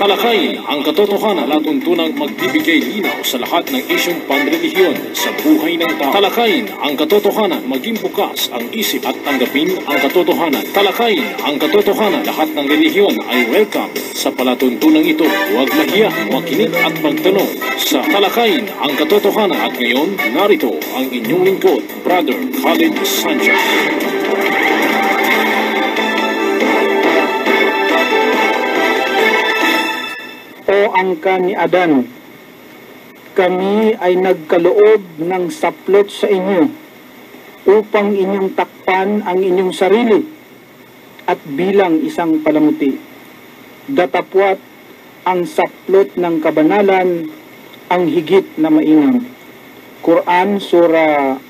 Talakayin ang katotohanan at tuntunang magbibigay linaw sa lahat ng isyong panrelihiyon sa buhay ng tao. Talakayin ang katotohanan, maging bukas ang isip at tanggapin ang katotohanan. Talakayin ang katotohanan, lahat ng relihiyon ay welcome sa palatuntunang ito. Huwag mahiya, makinig at magtanong sa Talakayin ang katotohanan. At ngayon, narito ang inyong lingkod, Brother Khalid Sanchez. O angka ni Adan, kami ay nagkaloob ng saplot sa inyo upang inyong takpan ang inyong sarili at bilang isang palamuti. Datapwat ang saplot ng kabanalan ang higit na mainam. Quran Surah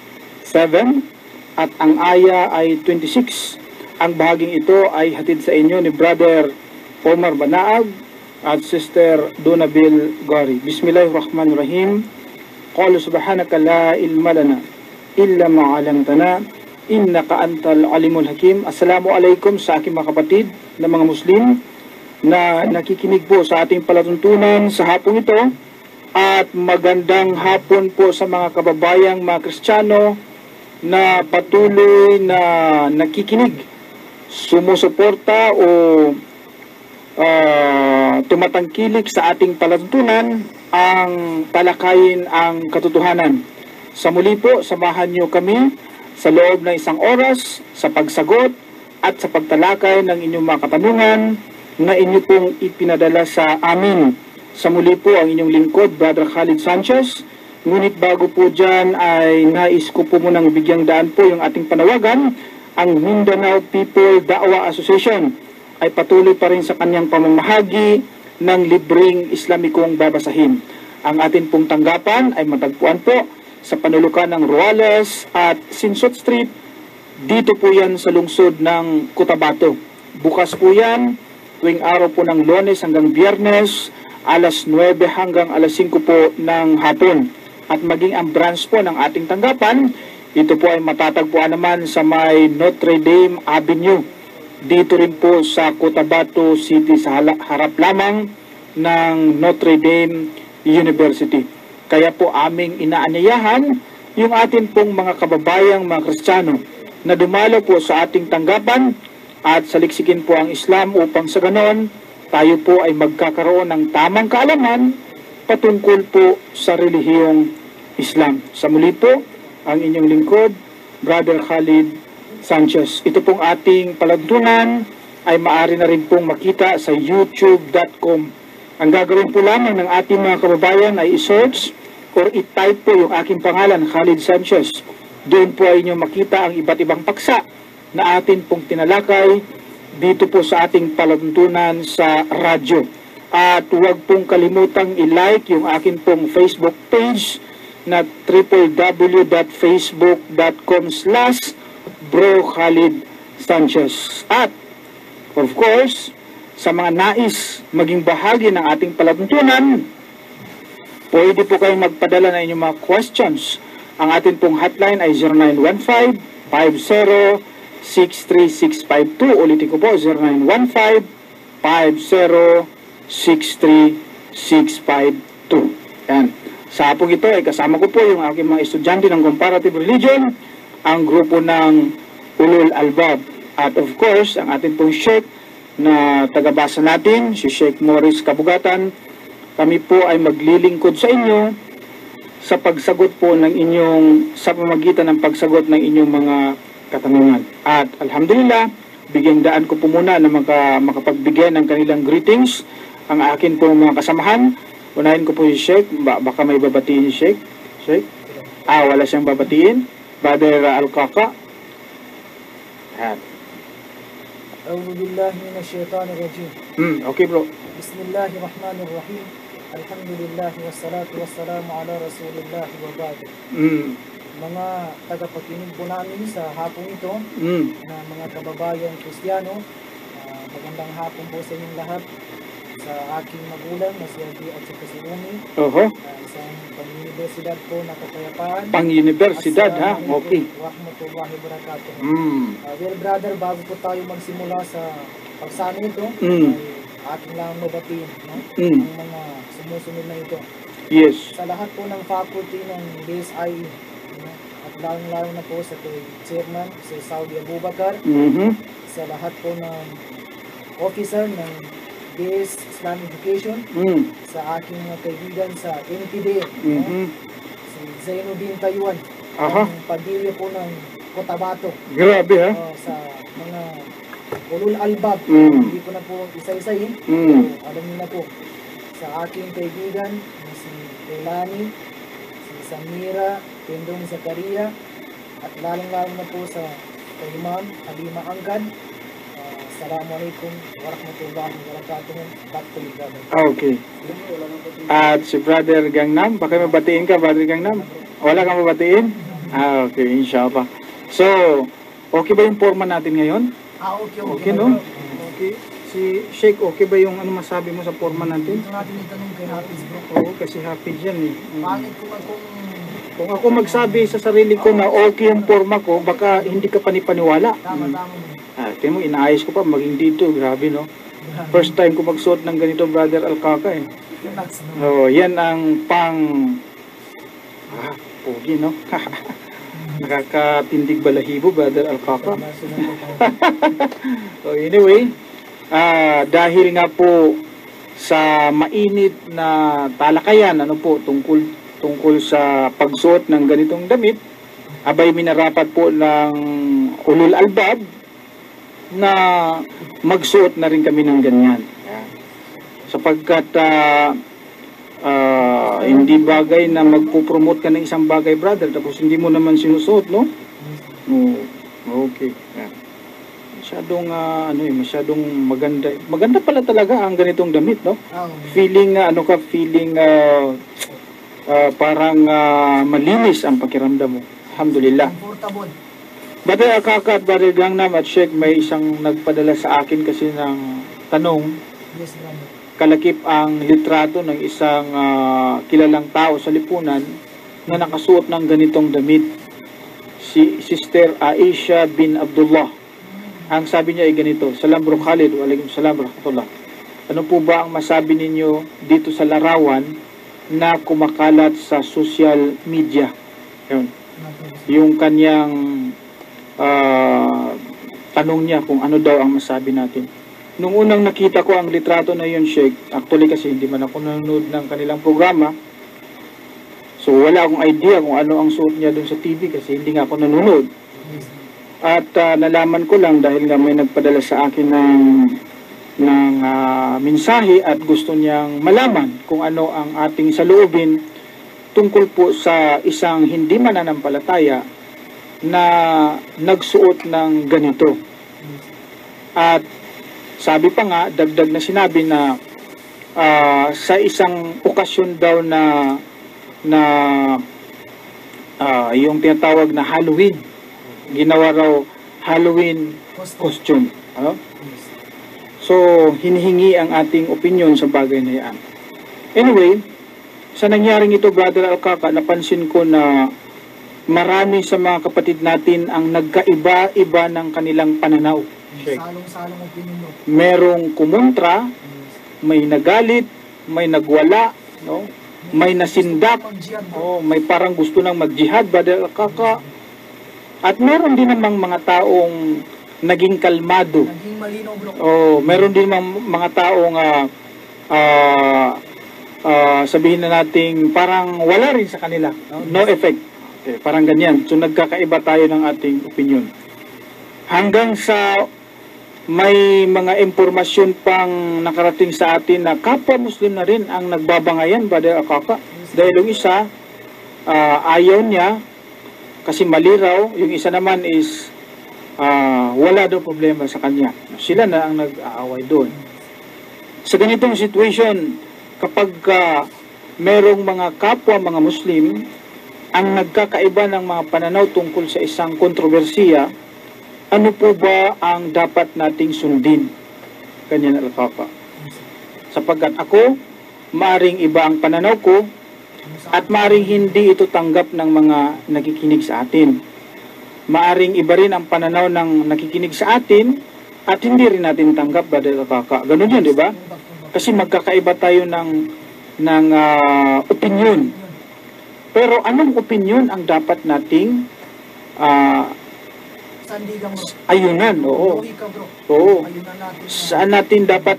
7 at ang aya ay 26. Ang bahaging ito ay hatid sa inyo ni Brother Omar Banaag at Sister Donabil Gari. Bismillahirrahmanirrahim. Qala subhanaka la ilma lana illa ma 'allamtana innaka antal alimul hakim. Assalamualaikum sa aking mga kapatid na mga Muslim na nakikinig po sa ating palatuntunan sa hapong ito, at magandang hapon po sa mga kababayang mga Kristiyano na patuloy na nakikinig, sumusuporta o tumatangkilik sa ating palatuntunan, ang talakayin ang katotohanan. Sa muli po, samahan niyo kami sa loob ng isang oras sa pagsagot at sa pagtalakay ng inyong mga katanungan na inyo pong ipinadala sa amin. Sa muli po, ang inyong lingkod, Brother Khalid Sanchez. Ngunit bago po dyan ay nais ko po munang bigyang daan po yung ating panawagan. Ang Mindanao People Da'wa Association ay patuloy pa rin sa kanyang pamamahagi ng libreng Islamikong babasahin. Ang atin pong tanggapan ay matagpuan po sa panulukan ng Ruales at Sinsot Street. Dito po yan sa lungsod ng Cotabato. Bukas po yan tuwing araw po ng Lunes hanggang Biyernes, alas 9 hanggang alas 5 po ng hapon. At maging ang branch po ng ating tanggapan, ito po ay matatagpuan naman sa may Notre Dame Avenue. Dito rin po sa Cotabato City, sa harap lamang ng Notre Dame University. Kaya po aming inaanyayahan yung atin pong mga kababayang mga Kristiyano na dumalo po sa ating tanggapan at saliksikin po ang Islam upang sa ganon tayo po ay magkakaroon ng tamang kaalaman patungkol po sa relihiyong Islam. Sa muli po, ang inyong lingkod, Brother Khalid Sanchez. Ito pong ating palatuntunan ay maaari na rin pong makita sa youtube.com. Ang gagawin po lamang ng ating mga kababayan ay i-search or i-type po yung aking pangalan, Khalid Sanchez. Doon po ay inyong makita ang iba't ibang paksa na atin pong tinalakay dito po sa ating palatuntunan sa radyo. At huwag pong kalimutang i-like yung akin pong Facebook page na www.facebook.com/Bro Khalid Sanchez. At, of course, sa mga nais maging bahagi ng ating palatuntunan, pwede po kayong magpadala ng inyong mga questions. Ang ating pong hotline ay 0915-50-63652. Ulitin ko po, 0915-50-63652. Yan. Sa hapong ito ay kasama ko po yung aking mga estudyante ng Comparative Religion, ang grupo ng Ulul Albab. At of course, ang ating pong Sheikh na tagabasa natin, si Sheikh Morris Kabugatan. Kami po ay maglilingkod sa inyo sa pagsagot po ng inyong, sa pamagitan ng pagsagot ng inyong mga katanungan. At alhamdulillah, bigyan daan ko po muna na makapagbigay ng kanilang greetings ang akin po mga kasamahan. Unahin ko po si Sheikh, baka may babatiin si Sheikh. Sheikh? Wala siyang babatiin. Brother Al-Kaka. A'udhu billahi minasyaitanir rajim. Okay bro. Bismillahirrahmanirrahim. Alhamdulillah wassalatu wassalamu ala rasulillah wa ba'd. Mga tagapakinig po namin sa hapong ito, na mga kababayan Kristiyano, magandang hapon po sa inyong lahat. Sa aking magulang na si Adi at si Umi. Isang pang-universidad po na kapayapaan. Pang-universidad ha? Okay. Rahmatullahi wabarakatuh. Well brother, bago po tayo magsimula sa pagsama ito, aking lang mabatiin, no? Ang mga sumusunod na ito. Yes. Sa lahat po ng faculty ng BSIE, no? At lalo na po sa kay Chairman, si Saudi Abubakar, sa lahat po ng officer ng BS Islamic Education, sa aking mga kaibigan sa NPD, no? Si Zainuddin Tayuan, ang padilya po ng Cotabato. Grabe ha? Sa mga Ulul Albab, hindi ko na po isa-isahin, pero alam niyo na po. Sa aking kaibigan, si Elani, si Samira, Tendong Zakaria, at lalong-lalong na po sa kay Ma'am Halima Angkad. Assalamualaikum warahmatullahi wabarakatuh. Back to you, brother. Okay. At si Brother Gangnam, baka mabatiin ka, Brother Gangnam? Wala kang mabatiin? Okay, inshallah. So, okay ba yung forma natin ngayon? Okay, no? Okay. Si Sheikh, okay ba yung ano masabi mo sa forma natin? Ito natin itanong kay Hafiz, bro. Oo, kasi Hafiz yan eh. Pangit Kung ako magsabi sa sarili ko na okay yung forma ko, baka hindi ka panipaniwala. Tama mo. Kaya mo, inaayos ko pa maging dito. Grabe, no? First time ko magsuot ng ganito, Brother Alcaca eh. Yan ang pogi, no? Nakakatindig balahibo, Brother Alcaca. So, anyway, dahil nga po sa mainit na talakayan, ano po, tungkol sa pagsuot ng ganitong damit, abay minarapat po ng Ulul Albab na magsuot na rin kami ng ganyan. Sapagkat hindi bagay na magpo-promote ka ng isang bagay, brother, tapos hindi mo naman sinusuot, no? Okay. Masyadong maganda. Maganda pala talaga ang ganitong damit, no? Feeling parang malinis ang pakiramdam mo. Alhamdulillah. Comfortable. Brother Alcaca at Brother Gangnam at Sheikh, may isang nagpadala sa akin kasi ng tanong. Yes, brother. Kalakip ang litrato ng isang kilalang tao sa lipunan na nakasuot ng ganitong damit. Si Sister Aisha bin Abdullah. Ang sabi niya ay ganito: Salam bro Khalid, wa alaikum salam rahmatullah. Ano po ba ang masabi ninyo dito sa larawan na kumakalat sa social media? Yun. Yung kanyang tanong niya kung ano daw ang masabi natin. Nung unang nakita ko ang litrato na yun, Sheikh, actually kasi hindi man ako nanonood ng kanilang programa, so wala akong idea kung ano ang suot niya dun sa TV kasi hindi nga ako nanonood. At nalaman ko lang dahil nga may nagpadala sa akin ng mensahe at gusto niyang malaman kung ano ang ating saloobin tungkol po sa isang hindi mananampalataya na nagsuot ng ganito. At sabi pa nga, dagdag na sinabi na sa isang okasyon daw na yung tinatawag na Halloween, ginawa raw Halloween costume. Ano? So, hinihingi ang ating opinion sa bagay na yan. Anyway, sa nangyaring ito, Brother Alcaca, napansin ko na marami sa mga kapatid natin ang nagkaiba-iba ng kanilang pananaw. Salong-salong opinion mo. Merong kumontra, may nagalit, may nagwala, no? May nasindak, may parang gusto nang mag-jihad, Brother Alcaca. At meron din namang mga taong naging kalmado. Naging malinaw, bro. Meron din namang mga taong sabihin na nating parang wala rin sa kanila. No effect. Okay, parang ganyan. So nagkakaiba tayo ng ating opinion. Hanggang sa may mga impormasyon pang nakarating sa atin na kapwa Muslim na rin ang nagbabangayan, Brother Alcaca. Dahil yung isa, ayaw niya kasi mali raw. Yung isa naman is wala daw problema sa kanya. Sila na ang nag-aaway doon. Sa ganitong situation, kapag merong mga kapwa, mga Muslim, ang nagkakaiba ng mga pananaw tungkol sa isang kontrobersiya, ano po ba ang dapat nating sundin? Ganyan, Alcaca. Sapagkat ako, maaring iba ang pananaw ko, at maaring hindi ito tanggap ng mga nakikinig sa atin. Maaring iba rin ang pananaw ng nakikinig sa atin, at hindi rin natin tanggap, Brother Kaka. Ganun yun, di ba? Kasi magkakaiba tayo ng opinion. Pero anong opinion ang dapat nating Sandigan mo. ayunan? Oo. Buhay ka, bro. Oo. Ayunan natin. Saan natin dapat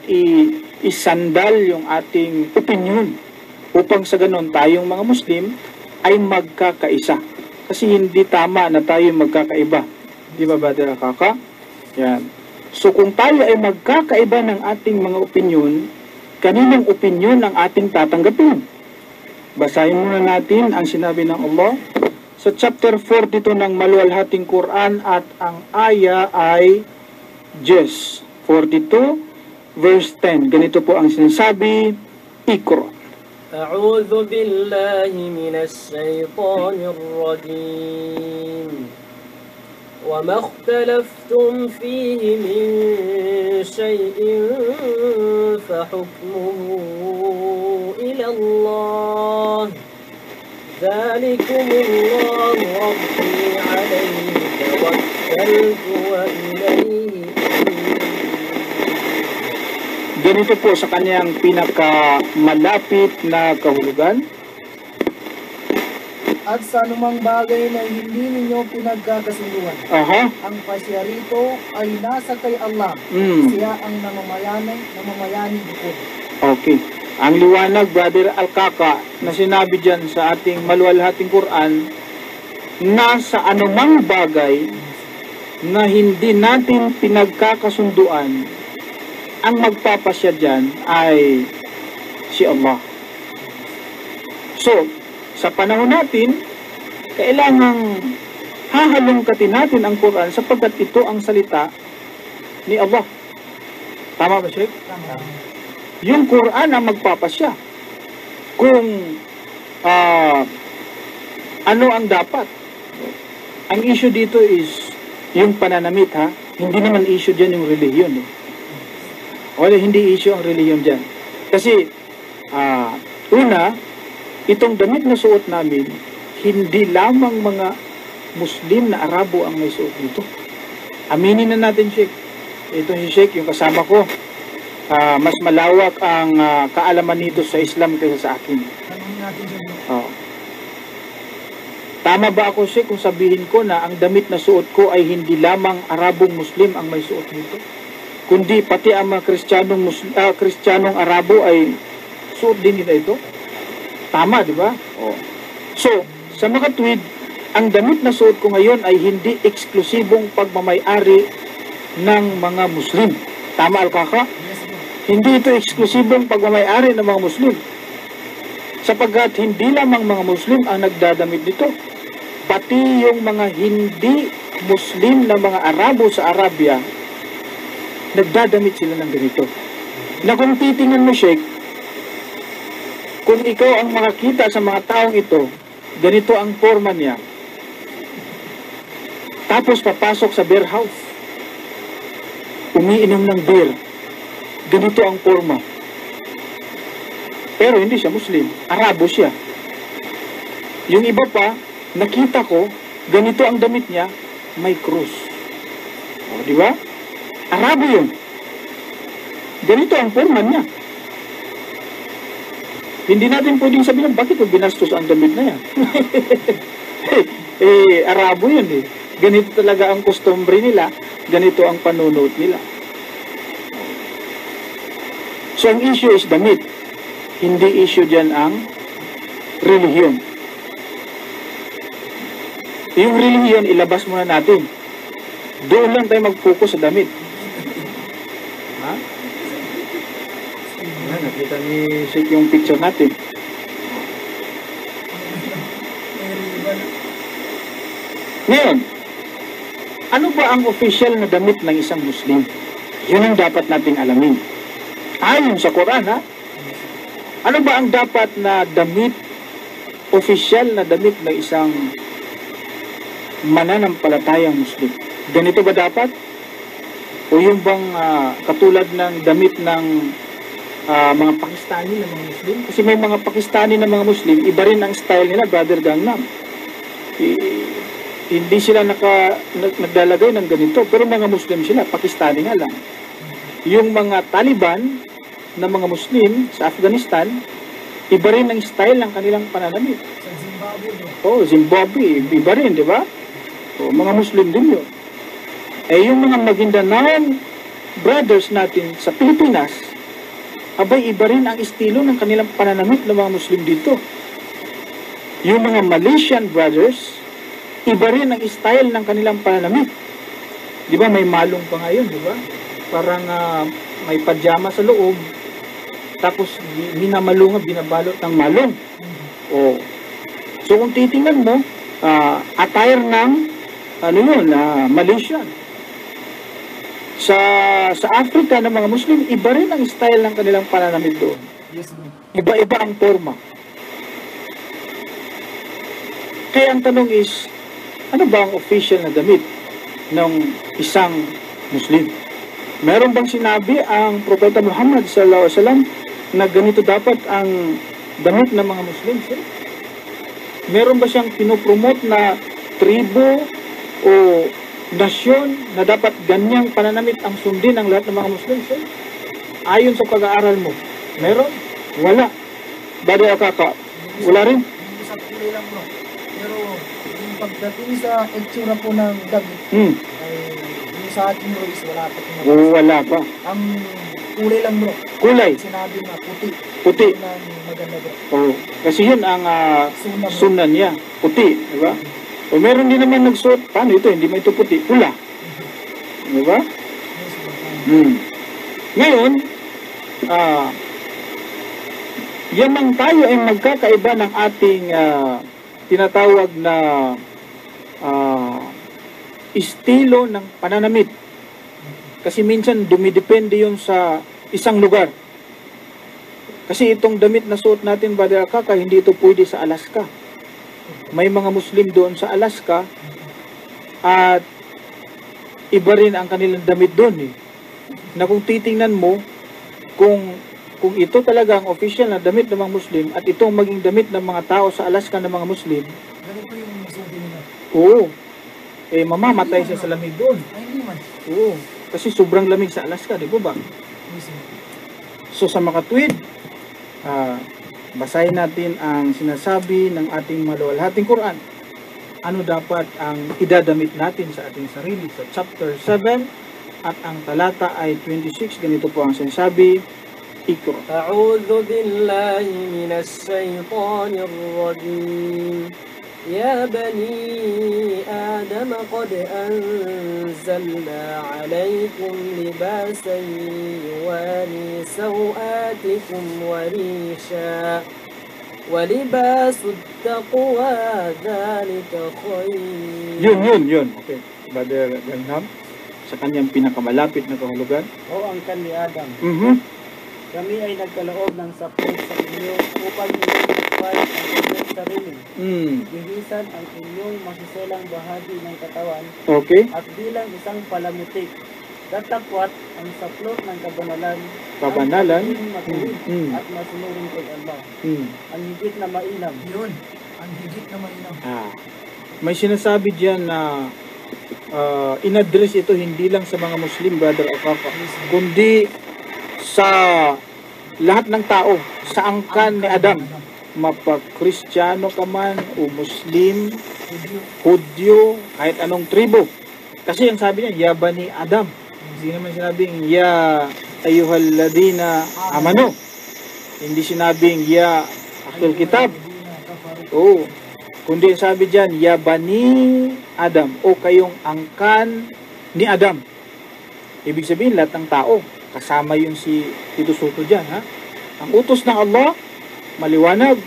isandal yung ating opinion upang sa ganun tayong mga Muslim ay magkakaisa. Kasi hindi tama na tayo magkakaiba. Di ba, Brother Kaka? Yan. So kung tayo ay magkakaiba ng ating mga opinion, kaninong opinion ang ating tatanggapin? Basahin muna natin ang sinabi ng Allah sa chapter 42 ng maluwalhating Quran at ang aya ay Jes 42 verse 10. Ganito po ang sinasabi, Iqra. أعوذ بالله من الشيطان الرجيم وما اختلفتم فيه من شيء فحكمه إلى الله ذلكم الله ربي عليه توكلت وإليه Ganito po sa kanyang pinakamalapit na kahulugan. At sa anumang bagay na hindi ninyo pinagkakasunduan, Aha. ang pasya rito ay nasa kay Allah. Siya ang namamayani bukod. Okay. Ang liwanag, Brother Al-Kaka, na sinabi dyan sa ating maluwalhating Quran, nasa anumang bagay na hindi natin pinagkakasunduan, ang magpapasya dyan ay si Allah. So, sa panahon natin, kailangang hahalungkatin natin ang Quran sapagkat ito ang salita ni Allah. Tama ba, Sheikh? Tama. Yung Quran ang magpapasya kung ano ang dapat. Ang issue dito is yung pananamit, ha? Hindi naman issue dyan yung relihiyon. Wala, hindi issue ang relihiyon dyan. Kasi, una, itong damit na suot namin, hindi lamang mga Muslim na Arabo ang may suot nito. Aminin na natin, Sheikh. Ito si Sheikh, yung kasama ko. Mas malawak ang kaalaman nito sa Islam kaysa sa akin. Tanungin natin dyan. Tama ba ako, Sheikh, kung sabihin ko na ang damit na suot ko ay hindi lamang Arabong Muslim ang may suot nito? Kundi pati ang mga Kristiyanong Arabo ay suot din nila ito? Tama, di ba? So, sa mga tweed, ang damit na suot ko ngayon ay hindi eksklusibong pagmamayari ng mga Muslim. Tama, Al-Kaka? Yes, bro. Hindi ito eksklusibong pagmamayari ng mga Muslim. Sapagkat hindi lamang mga Muslim ang nagdadamit nito. Pati yung mga hindi Muslim na mga Arabo sa Arabia, nagdadamit sila ng ganito. Na kung titingnan mo, Sheikh, kung ikaw ang makakita sa mga taong ito, ganito ang forma niya. Tapos papasok sa beer house. Umiinom ng beer. Ganito ang forma. Pero hindi siya Muslim. Arabo siya. Yung iba pa, nakita ko, ganito ang damit niya, may krus. O, di ba? Arabo yun. Ganito ang forma niya. Hindi natin pwedeng sabihin, bakit mo binastos ang damit na yan? Arabo yun eh. Ganito talaga ang customary nila, ganito ang panunood nila. So ang issue is damit. Hindi issue dyan ang relihiyon. Yung relihiyon, ilabas muna natin. Doon lang tayo mag-focus sa damit. Ha? Ayan, nakita ni Sheikh yung picture natin. Ngayon, ano ba ang official na damit ng isang Muslim? Yun ang dapat nating alamin. Ayon sa Quran, ha? Ano ba ang dapat na damit, official na damit ng isang mananampalatayang Muslim? Ganito ba dapat? O yung bang katulad ng damit ng mga Pakistani na mga Muslim? Kasi may mga Pakistani na mga Muslim, iba rin ang style nila, Brother Gangnam. hindi sila naglalagay ng ganito, pero mga Muslim sila, Pakistani nga lang. Yung mga Taliban na mga Muslim sa Afghanistan, iba rin ang style ng kanilang pananamit. Sa Zimbabwe, no? Oh, Zimbabwe, iba rin, di ba? Oh, mga Muslim din yun. Eh, yung mga Maguindanao brothers natin sa Pilipinas, abay, iba rin ang estilo ng kanilang pananamit ng mga Muslim dito. Yung mga Malaysian brothers, iba rin ang style ng kanilang pananamit. Di ba, may malong pa ngayon, di ba? Parang may pajama sa loob, tapos minamalunga, binabalot ng malong. Oh. So kung titingnan mo, attire ng Malaysian. Sa Africa ng mga Muslim, iba rin ang style ng kanilang pananamit doon. Yes, bro. Iba-iba ang forma. Kaya ang tanong is, ano ba ang official na damit ng isang Muslim? Meron bang sinabi ang Propeta Muhammad sallallahu alaihi wasallam na ganito dapat ang damit ng mga Muslim? Meron ba siyang pinopromote na tribo o nasyon na dapat ganyang pananamit ang sundin ng lahat ng mga Muslim? Ayon sa pag-aaral mo, meron? Wala. Bado Akaka, wala rin? Yung sa kulay lang, bro. Pero yung pagdating sa itsura po ng damit, ay yung sa ating bro is wala pa. Wala pa. Ang kulay lang, bro. Kulay? Sinabi na puti. Puti. Yun ang maganda, bro. Oh, kasi yun ang sunan niya. Puti, di ba? O meron din naman nagsuot, paano ito? Hindi mo ito puti, pula. Di ba? Yes, bro. Ngayon, yan ang tayo ay magkakaiba ng ating tinatawag na estilo ng pananamit. Kasi minsan dumidepende yun sa isang lugar. Kasi itong damit na suot natin, Brother Akaka, hindi ito pwede sa Alaska. May mga Muslim doon sa Alaska at iba rin ang kanilang damit doon. Na kung titingnan mo, kung ito talaga ang official na damit ng mga Muslim at itong maging damit ng mga tao sa Alaska ng mga Muslim, Ganito yung suti nila. oo, eh mamamatay siya sa lamig doon. Ay, hindi man. Oo, kasi sobrang lamig sa Alaska, di ba ba? Yes, bro. So sa makatwid, basahin natin ang sinasabi ng ating maluwalhating Quran. Ano dapat ang idadamit natin sa ating sarili sa chapter 7 at ang talata ay 26. Ganito po ang sinasabi. Ikra. أعوذ بالله من الشيطان الرجيم يا بني آدم قد أنزلنا عليكم لباسا يواري سوآتكم وريشا ولباس التقوى ذلك خير. Yun. Okay. Brother Gangham, sa kanyang pinakamalapit na kahulugan. O angkan ni Adam, kami ay nagkaloob ng sapot sa inyo upang inyong magpay ang inyong sarili. Bihisan ang inyong masiselang bahagi ng katawan Okay. at bilang isang palamutik. Tatakwat ang saplot ng kabanalan, Kabanalan? ang maging matuwid at masunurin kay Allah. Ang higit na mainam. Yun, ang higit na mainam. May sinasabi diyan na in-address ito hindi lang sa mga Muslim, Brother Akaka, kundi sa lahat ng tao, sa angkan ni Adam. Mapa-Kristiyano ka man o Muslim, Hudyo, kahit anong tribo. Kasi ang sabi niya, ya bani Adam. Hindi naman sinabing, ya ayyuhalladina amanu. Hindi sinabing, ya ahlul kitab. Oo. Kundi sabi diyan, ya bani Adam, o kayong angkan ni Adam. Ibig sabihin, lahat ng tao. Kasama yung si Tito Soto dyan, ha? Ang utos ng Allah, maliwanag.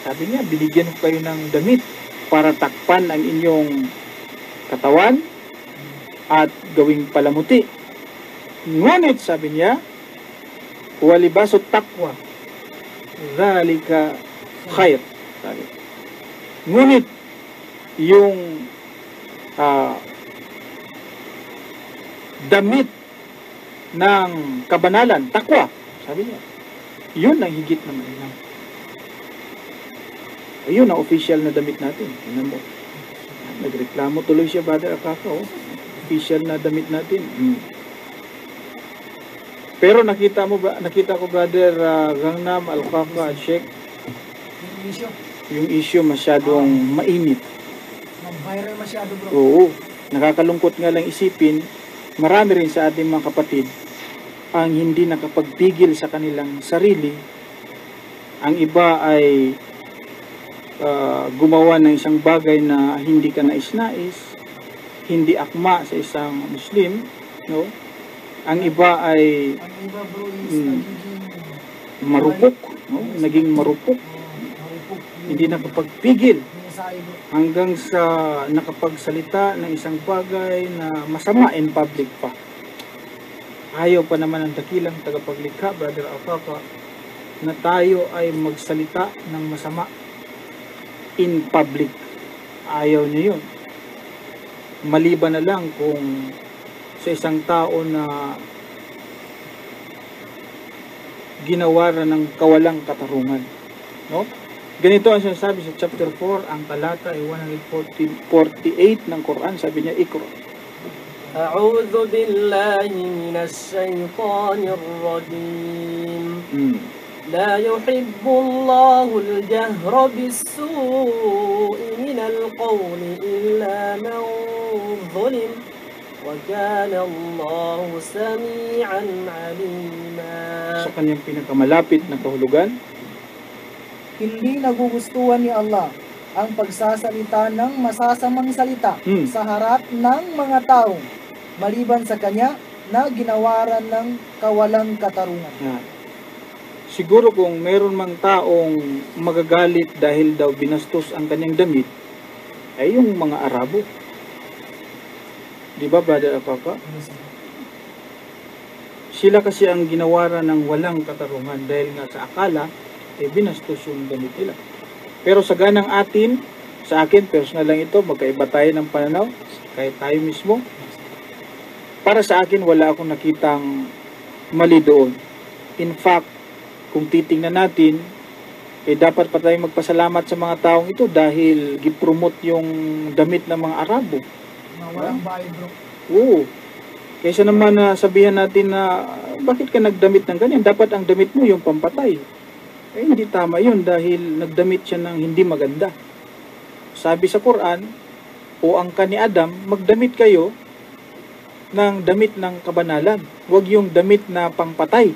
Sabi niya, binigyan ko kayo ng damit para takpan ang inyong katawan at gawing palamuti. Ngunit, sabi niya, walibasut taqwa, dhalika khair. Sabi. Ngunit, yung damit ng kabanalan, takwa, sabi niya, yun ang higit na mainam. Ayun ang official na damit natin. Tingnan mo. Nagreklamo tuloy siya, Brother Akaka. Oh. Official na damit natin. Pero nakita ko, Brother Gangnam, Al-Kaka, Sheikh, yung issue masyadong mainit. Mag-viral masyado, bro. Oo. Nakakalungkot nga lang isipin, marami rin sa ating mga kapatid ang hindi nakapagpigil sa kanilang sarili. Ang iba ay gumawa ng isang bagay na hindi ka nais-nais, hindi akma sa isang Muslim, no? Ang iba ay Bro, is nagiging marupok, no? Naging marupok, marupok. hindi nakapagpigil Mensahe, bro. hanggang sa nakapagsalita ng isang bagay na masama in public pa. Ayaw pa naman ng dakilang tagapaglikha, Brother Akaka, na tayo ay magsalita ng masama in public. Ayaw niya yun. Maliban na lang kung sa isang tao na ginawaran ng kawalang katarungan. No? Ganito ang sinasabi sa chapter 4, ang talata ay 148 ng Quran. Sabi niya, Iqra. أعوذ بالله من الشيطان الرجيم لا يحب الله الجهر بالسوء من القول إلا من ظلم وكان الله سميعا عليما. Sa kanyang pinakamalapit na kahulugan, Hindi nagugustuhan ni Allah ang pagsasalita ng masasamang salita sa harap ng mga tao, maliban sa kanya na ginawaran ng kawalang katarungan. siguro kung meron mang taong magagalit dahil daw binastos ang kanyang damit, ay yung mga Arabo. Di ba, Brother Akaka? Sila kasi ang ginawaran ng walang katarungan dahil nga sa akala, binastos yung damit nila. Pero sa ganang atin, sa akin, personal lang ito, magkaiba tayo ng pananaw, kahit tayo mismo. Para sa akin, wala akong nakitang mali doon. In fact, kung titingnan natin, dapat pa tayo magpasalamat sa mga taong ito dahil gipromote yung damit ng mga Arabo. Na walang bahay, bro. Oo. Kaysa naman na sabihan natin na bakit ka nagdamit ng ganyan? Dapat ang damit mo yung pampatay. Hindi tama yun dahil nagdamit siya ng hindi maganda. Sabi sa Quran, o ang ni Adam, magdamit kayo ng damit ng kabanalan. Huwag yung damit na pangpatay.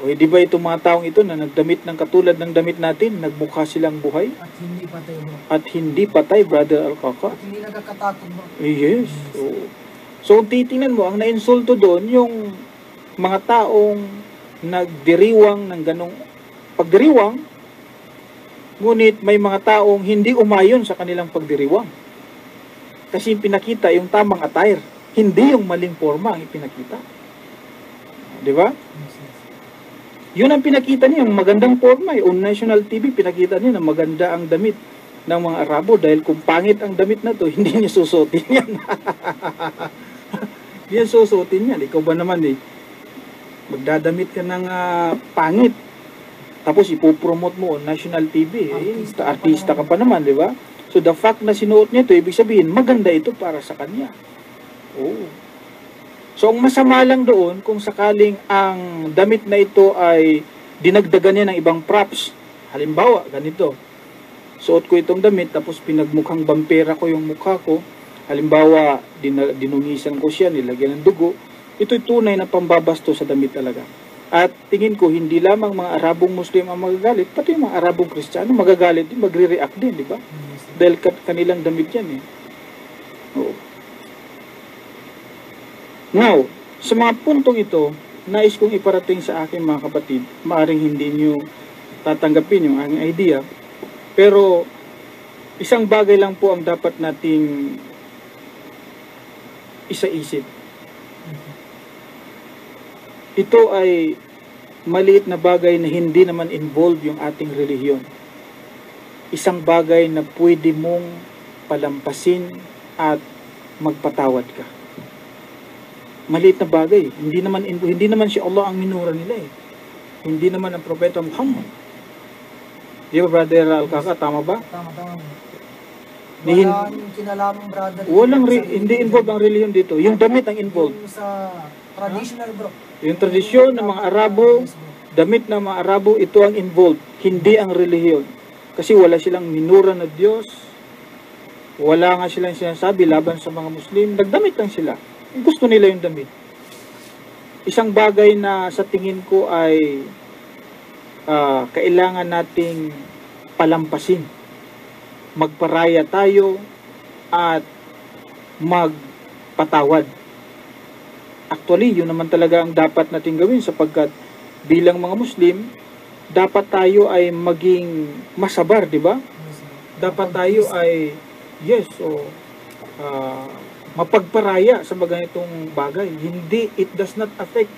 O di ba itong mga taong ito na nagdamit ng katulad ng damit natin, nagmukha silang buhay? At hindi patay, bro. At hindi patay, Brother Al-Kaka? At hindi nakakatakot, bro. Yes. So kung titingnan mo, ang nainsulto doon, yung mga taong nagdiriwang ng ganong pagdiriwang, ngunit may mga taong hindi umayon sa kanilang pagdiriwang. Kasi pinakita yung tamang attire, hindi yung maling forma ang ipinakita. Di ba? Yun ang pinakita niya, yung magandang forma. On national TV, pinakita niya na maganda ang damit ng mga Arabo dahil kung pangit ang damit na to, hindi niya susutin yan. Hindi niya susutin yan. Ikaw ba naman magdadamit ka ng pangit, tapos ipopromote mo on national TV. Artista ka pa naman, di ba? So the fact na sinuot niya ito, ibig sabihin, maganda ito para sa kanya. Oh. So ang masama lang doon, kung sakaling ang damit na ito ay dinagdagan niya ng ibang props. Halimbawa, ganito. Suot ko itong damit, tapos pinagmukhang bampera ko yung mukha ko. Halimbawa, dinungisan ko siya, nilagyan ng dugo. Ito'y tunay na pambabasto sa damit talaga. At tingin ko, hindi lamang mga Arabong Muslim ang magagalit, pati yung mga Arabong Kristiyano magagalit din, magre-react din, di ba? Dahil kanilang damit yan Oo. Now, sa mga puntong ito, nais kong iparating sa aking mga kapatid, maaring hindi nyo tatanggapin yung aking idea, pero isang bagay lang po ang dapat nating isaisip. Ito ay maliit na bagay na hindi naman involved yung ating relihiyon. Isang bagay na pwede mong palampasin at magpatawad ka. Maliit na bagay. Hindi naman si Allah ang minura nila Hindi naman ang Propeta Muhammad. Di ba, Brother Al-Kaka? Tama ba? Tama. Walang kinalaman, brother. Hindi involved ang relihiyon dito. Yung damit ang involved. Yung sa traditional, bro. Yung tradisyon ng mga Arabo, Yes, bro. damit ng mga Arabo, ito ang involved, hindi ang relihiyon. Kasi wala silang minura na Diyos, wala nga silang sinasabi laban sa mga Muslim, nagdamit lang sila. Gusto nila yung damit. Isang bagay na sa tingin ko ay kailangan nating palampasin. Magparaya tayo at magpatawad. Actually, yun naman talaga ang dapat nating gawin sapagkat bilang mga Muslim, dapat tayo ay maging masabar, di ba? Dapat tayo ay, mapagparaya sa mga ganitong bagay. Hindi, it does not affect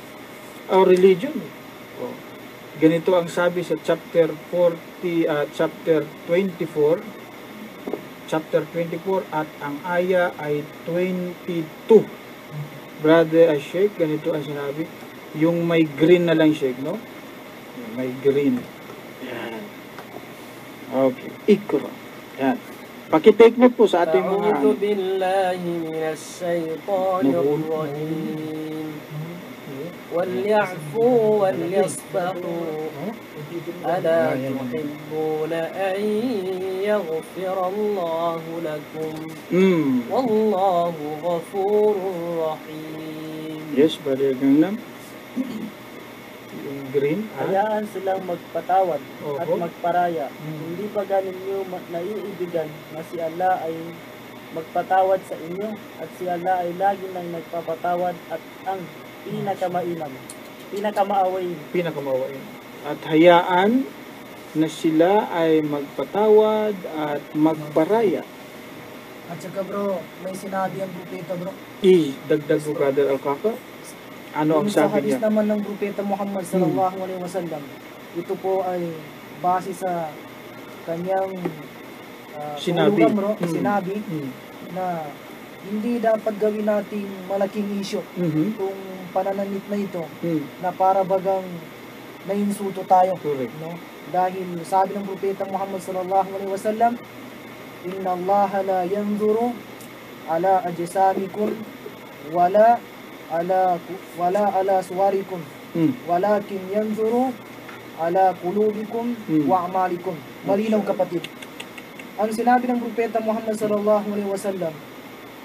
our religion. Ganito ang sabi sa chapter 24 at ang aya ay 22. Brother Sheikh, ganito ang sinabi. Yung may green na lang, Sheikh, no? May green. Yan. Okay. Ikra. Yan. Pakitake note po sa ating mga... A'udhu billahi minash shaytanir rajim. وَلْيَعْفُوا وَلْيَصْفَحُوا أَلَا تُحِبُّونَ أَن يَغْفِرَ اللَّهُ لَكُمْ وَاللَّهُ غَفُورٌ رَحِيمٌ. Yes, Brother Gangnam. Yung green. Hayaan silang magpatawad at magparaya. Hindi ba ganin nyo naiibigan na si Allah ay magpatawad sa inyo at si Allah ay lagi nang nagpapatawad at ang pinakamaawain. At hayaan na sila ay magpatawad at magparaya. At saka, bro, may sinabi ang propeta, bro. Dagdag po, Brother Alcaca. Ano ang sa sabi hadis niya? naman ng propeta Muhammad sallallahu alaihi wasallam, ito po ay base sa kanyang sinabi, bro, sinabi na hindi dapat gawin nating malaking issue itong pananamit na ito na para bagang nainsulto tayo. Correct. No? Dahil sabi ng propeta Muhammad sallallahu alaihi wasallam, inna Allah la yanzuru ala ajsamikum wala ala suwarikum walakin yanzuru ala qulubikum wa a'malikum. Malinaw, kapatid. Ang sinabi ng propeta Muhammad sallallahu alaihi wasallam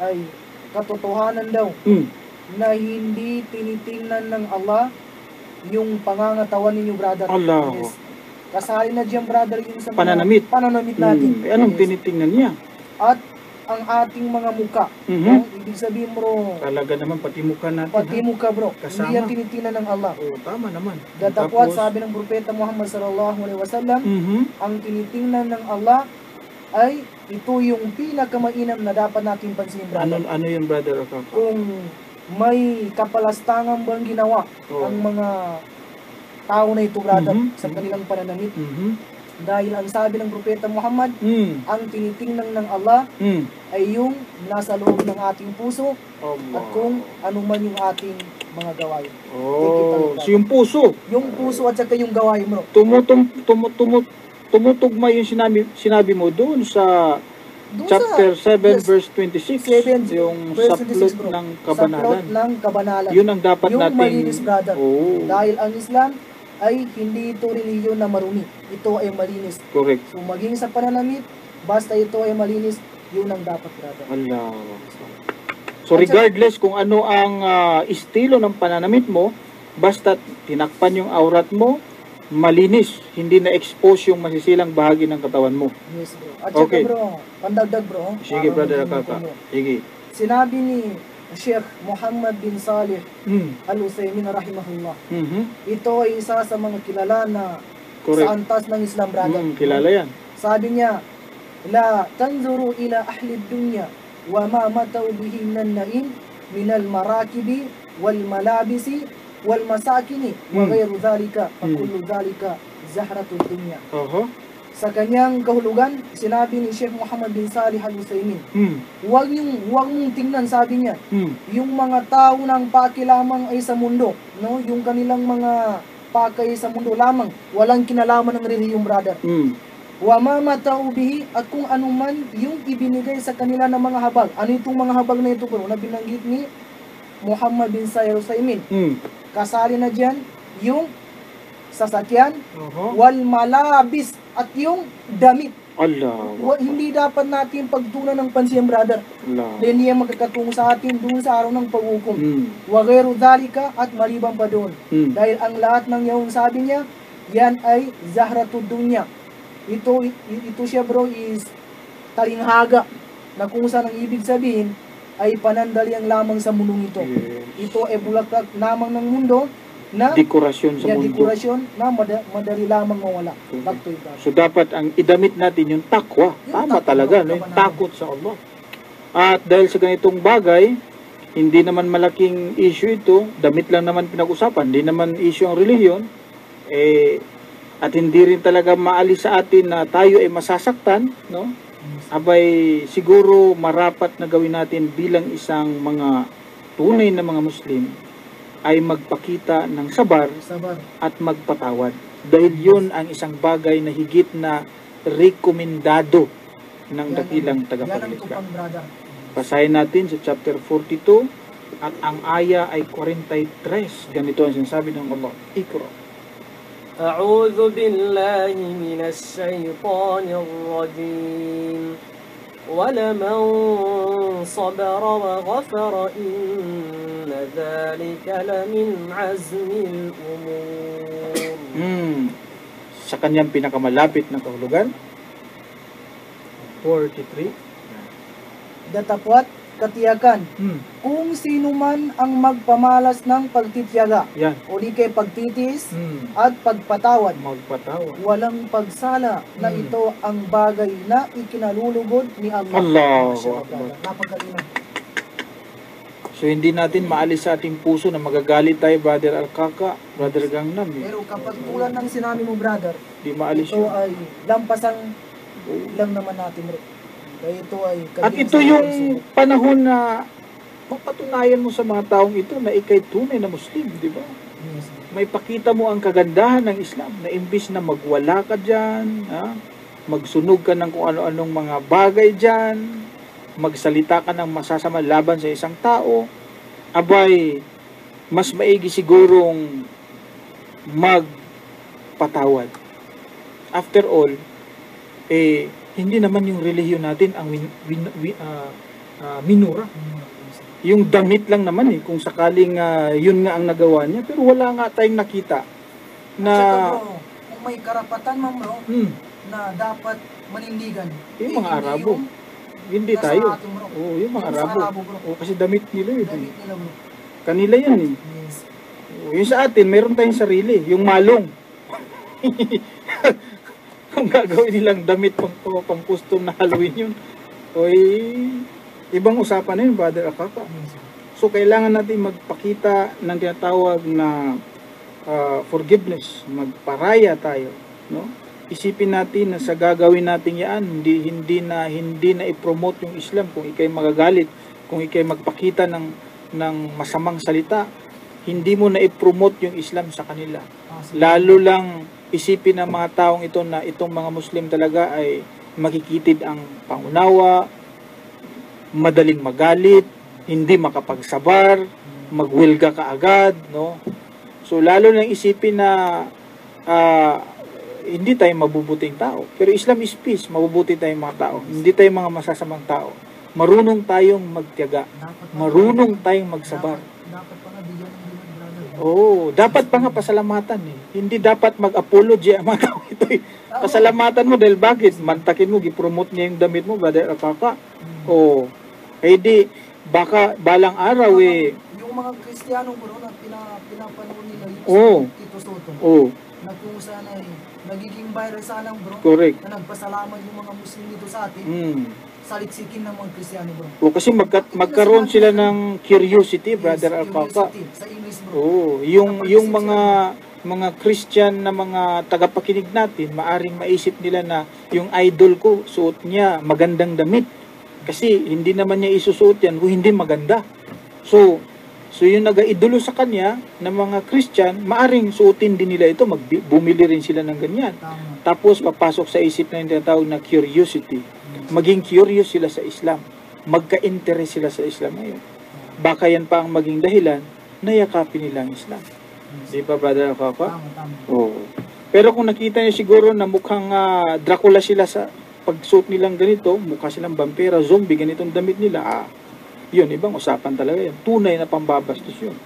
ay katotohanan daw na hindi tinitingnan ng Allah yung pangangatawan ninyo, brother. Allah. Yes. Kasali na diyan, brother, yung sa pananamit natin. Anong tinitingnan niya? At ang ating mga muka. No? Ibig sabihin, bro, talaga naman pati mukha natin. Pati muka, bro. Kasama. Hindi yan tinitingnan ng Allah. Tama naman. Datapwat, sabi ng propeta Muhammad sallallahu alaihi wasallam, ang tinitingnan ng Allah ay ito yung pinakamainam na dapat natin pansinin, brother. Ano yun, Brother Akaka? Kung may kapalastangan bang ginawa ang mga tao na ito, brother, sa kanilang pananamit. Dahil ang sabi ng propeta Muhammad, ang tinitingnan ng Allah ay yung nasa loob ng ating puso at kung ano man yung ating mga gawain. So yung puso? Yung puso at saka yung gawain, bro. Tumutugma yung sinabi mo doon sa chapter 7 verse 26, yung saplot ng kabanalan. Saplot ng kabanalan. Yun ang dapat yung nating... malinis, brother. Dahil ang Islam ay hindi ito reliyon na marumi. Ito ay malinis. Correct. So maging sa pananamit, basta ito ay malinis, yun ang dapat, brother. Allah. So regardless kung ano ang estilo ng pananamit mo, basta tinakpan yung aurat mo, malinis, hindi na-expose yung masisilang bahagi ng katawan mo. Yes, bro. At saka, bro, pandagdag, bro. Sige, Brother Akaka. Sige. Sinabi ni Sheikh Muhammad bin Salih Al-Utsaimin rahimahullah. Ito ay isa sa mga kilala na sa antas ng Islam, brother. Kilala yan. Sabi niya, la tanzuru ila ahli dunya wa ma mataw bihi minan na'im minal marakibi wal malabisi wal masakini wa ghayru dhalika fa kullu dhalika zahratud dunya. Sa kanyang kahulugan, sinabi ni Sheikh Muhammad bin Salih Al-Utsaimin, huwag mong tingnan, sabi niya, yung mga tao ng paki lamang ay sa mundo, no? Yung kanilang mga pakay sa mundo lamang, walang kinalaman ng relihiyong, brother. Wa ma mata'u bihi, at kung ano man yung ibinigay sa kanila ng mga habag. Ano itong mga habag na ito bro? Na binanggit ni Muhammad bin Salih Al-Utsaimin. Kasali na dyan yung sasakyan, wal malabis, at yung damit. Allah. Hindi dapat natin pagtunan ng pansin, brother. Dahil niya magkakatungo sa atin doon sa araw ng paghukom. Wa ghairu dhalika, at maliban pa doon. Dahil ang lahat ng yung sabi niya, yan ay zahratud dunya. Ito siya bro is talinghaga, na kung saan ang ibig sabihin ay panandalian lamang sa mundong ito. Ito ay bulaklak lamang ng mundo, na dekorasyon sa mundo. Dekorasyon na madali lamang mawala. So dapat ang idamit natin yung takwa. Tama talaga, no? Yung takot sa Allah. At dahil sa ganitong bagay, hindi naman malaking issue ito, damit lang naman pinag-usapan, hindi naman issue ang relihiyon, at hindi rin talaga maalis sa atin na tayo ay masasaktan, no? Abay, siguro marapat na gawin natin bilang isang mga tunay na mga Muslim ay magpakita ng sabar at magpatawad. Dahil yun ang isang bagay na higit na rekomendado ng dakilang tagapagligtas. Basahin natin sa chapter 42 at ang aya ay 43. Ganito ang sinasabi ng Allah. Ikra. A'udhu billahi minash shaytanir rajim. وَلَمَنْ صَبَرَ وَغَفَرَ إِنَّ ذَلِكَ لَمِنْ عَزْمِ الْأُمُورِ. Sa kanyang pinakamalapit na kahulugan, 43. Datapwat, katiyakan. Kung sino man ang magpamalas ng pagtitiyaga, o di kay pagtitis, at pagpatawad, walang pagsala na ito ang bagay na ikinalulugod ni Allah. Napagalingan. So hindi natin maalis sa ating puso na magagalit tayo, Brother Alkaka, Brother Gangnam. Pero kapag tulad ng sinabi mo, brother, di maalis ito ay lampasang lang naman natin. Ito ay at ito yung panahon na mapatunayan mo sa mga taong ito na ikay tunay na Muslim, di ba? Yes. May pakita mo ang kagandahan ng Islam na imbis na magwala ka dyan, magsunog ka ng kung ano-anong mga bagay dyan, magsalita ka ng masasama laban sa isang tao, abay, mas maigi sigurong magpatawad. After all, hindi naman yung relihiyon natin ang minura. Yung damit lang naman kung sakaling yun nga ang nagawa niya, pero wala nga tayong nakita na bro, kung may karapatan man bro, na dapat manindigan. Yung mga Arabo. Hindi tayo. Yung mga Arabo. Kasi damit nila yun. Damit nila bro. Kanila yan Yes. Yung sa atin, meron tayong sarili. Yung malong. Kung gagawin nilang damit pang custom na Halloween yun, ibang usapan na yun, Brother Akaka. So, kailangan natin magpakita ng tinatawag na forgiveness, magparaya tayo, no? Isipin natin na sa gagawin natin yan, hindi na i-promote yung Islam kung ikay magagalit, kung ikay magpakita ng masamang salita, hindi mo na i-promote yung Islam sa kanila. Lalo lang isipin ng mga taong ito na itong mga Muslim talaga ay makikitid ang pangunawa, madaling magalit, hindi makapagsabar, magwilga ka agad, no? So lalo lang isipin na hindi tayo mabubuting tao. Pero Islam is peace, mabubuti tayong mga tao. Hindi tayo mga masasamang tao. Marunong tayong magtiyaga. Marunong tayong magsabar. Dapat pa nga bigyan ng dapat pa nga pasalamatan Hindi dapat mag-apology ang mga tao ito Pasalamatan mo dahil bakit? Mantakin mo, gipromote niya yung damit mo, Brother Akaka. Di, baka balang araw yung mga Kristiyano bro na pinapanood nila yung Tito Soto. Na kung saan ay nagiging viral sana bro. Correct. Na nagpasalamat yung mga Muslim dito sa atin. Saliksikin ng mga Kristiyano bro. Kasi magkaroon sila ng curiosity, Brother Alkaka. Sa English bro. Yung mga Christian na mga tagapakinig natin, maaring maisip nila na yung idol ko, suot niya magandang damit. Kasi hindi naman niya isusuot yan kung hindi maganda. So, So yung nag-idolo sa kanya ng mga Christian, maaring suotin din nila ito, bumili rin sila ng ganyan. Tama. Tapos papasok sa isip na yung tinatawag na curiosity. Maging curious sila sa Islam. Magka-interest sila sa Islam ngayon. Baka yan pa ang maging dahilan na yakapin nila ang Islam. Di ba, Brother Alcapa? Tama. Oo. Pero kung nakita niyo siguro na mukhang Dracula sila sa pagsuot nilang ganito, mukha silang vampira, zombie, ganitong damit nila, yun, ibang usapan talaga yan. Tunay na pambabastos yun.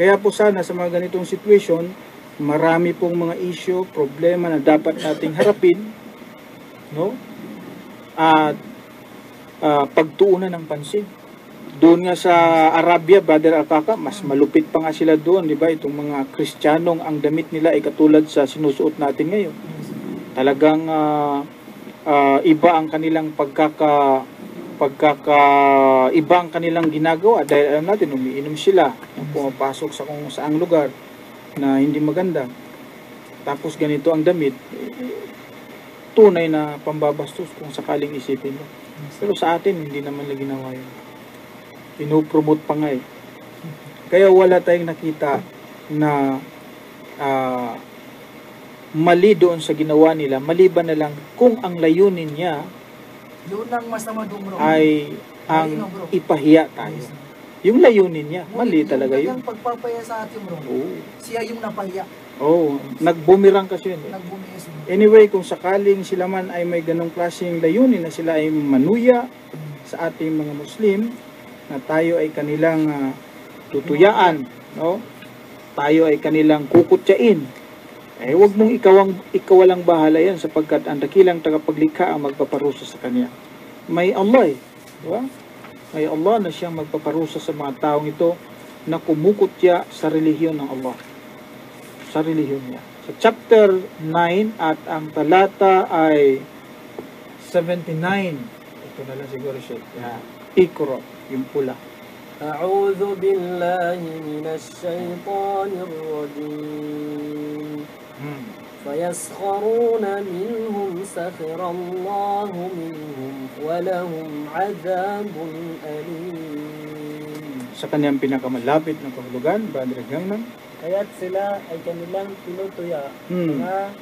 Kaya po sana sa mga ganitong situation, marami pong mga issue, problema na dapat nating harapin, no? At pagtuunan ng pansin. Doon nga sa Arabia, Brother Alcapa, mas malupit pa nga sila doon, di ba? Itong mga Kristiyanong ang damit nila ay katulad sa sinusuot natin ngayon. Talagang iba ang kanilang iba ang kanilang ginagawa dahil alam natin, umiinom sila, pumapasok sa kung saang lugar na hindi maganda. Tapos ganito ang damit, tunay na pambabastos kung sakaling isipin mo. Pero sa atin, hindi naman na ginawa yun. Pinopromote pa nga eh. Kaya wala tayong nakita na mali doon sa ginawa nila, maliban na lang kung ang layunin niya Yun ang masama doon, bro. ay ang ipahiya tayo. Yung layunin niya, mali talaga yun. Yung pagpapaya sa atin, bro. Oo. Siya yung napahiya. Oo. Nagbumirang kasi yun. Nagbumiis. Anyway, kung sakaling sila man ay may ganong klaseng layunin na sila ay manuya sa ating mga Muslim, na tayo ay kanilang tutuyaan, no? Tayo ay kanilang kukutyain. Huwag mong ikawalang bahala yan sapagkat ang dakilang tagapaglikha ang magpaparusa sa kanya. May Allah, di ba? May Allah na siyang magpaparusa sa mga taong ito na kumukutya sa relihiyon ng Allah. Sa relihiyon niya. Sa chapter 9 at ang talata ay 79. Ito na lang siguro siya. Ikra, yung pula. أعوذ بالله من الشيطان الرجيم فيسخرون منهم سخر الله منهم ولهم عذاب أليم. Sa kanyang pinakamalapit na kahulugan, Brother Gangnan, Kaya't sila ay kanilang tinutuya na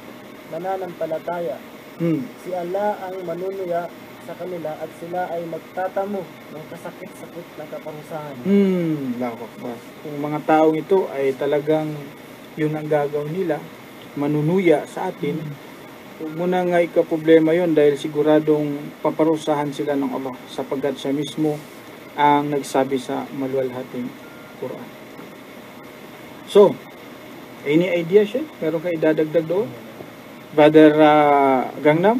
mananampalataya. Si Allah ang manunuya sa kanila at sila ay magtatamo ng kasakit-sakit na kaparusahan. Lakok ba? Kung mga taong ito ay talagang yun ang gagawin nila, manunuya sa atin, huwag mo na nga ikaproblema yun dahil siguradong paparusahan sila ng Allah sapagkat siya mismo ang nagsabi sa maluwalhating Quran. So, any idea siya? Meron kayo idadagdag doon? Brother Gangnam?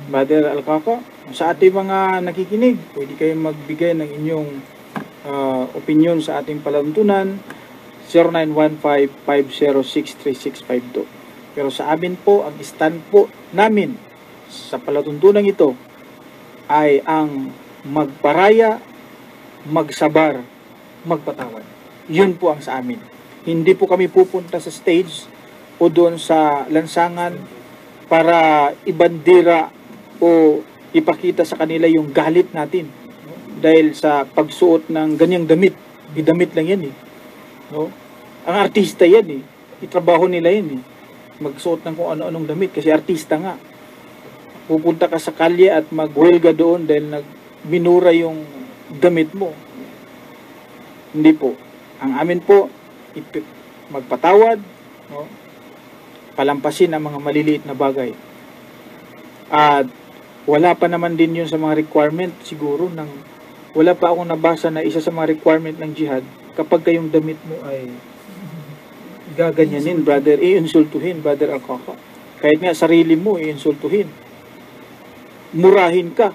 Brother Alcapa? Sa ating mga nakikinig, pwede kayong magbigay ng inyong opinion sa ating palantunan 0915-506-3652. Pero sa amin po, ang stand po namin sa palatuntunan ito ay ang magparaya, magsabar, magpatawad. Yun po ang sa amin. Hindi po kami pupunta sa stage o doon sa lansangan para ibandira o ipakita sa kanila yung galit natin dahil sa pagsuot ng ganyang damit. Idamit lang yan eh. No? Ang artista yan eh. Itrabaho nila yan eh. Magsuot ng kung ano-anong damit kasi artista nga. Pupunta ka sa kalye at magwelga doon dahil minura yung damit mo. Hindi po. Ang amin po, magpatawad, no? Palampasin ang mga maliliit na bagay. At wala pa naman din yun sa mga requirement siguro wala pa akong nabasa na isa sa mga requirement ng jihad kapag kayong damit mo ay gaganyanin, brother, i-insultuhin, Brother Alcapa. Kahit nga sarili mo, i-insultuhin. Murahin ka.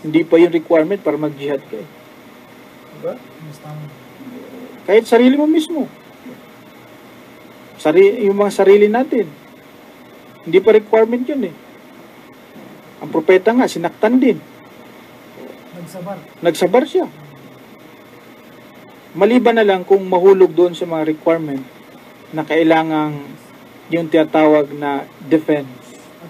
Hindi pa yung requirement para mag-jihad ka. Diba? Kahit sarili mo mismo. Yung mga sarili natin. Hindi pa requirement yun eh. Ang propeta nga, sinaktan din. Nagsabar siya. Maliban na lang kung mahulog doon sa mga requirement na kailangang yung tinatawag na defense.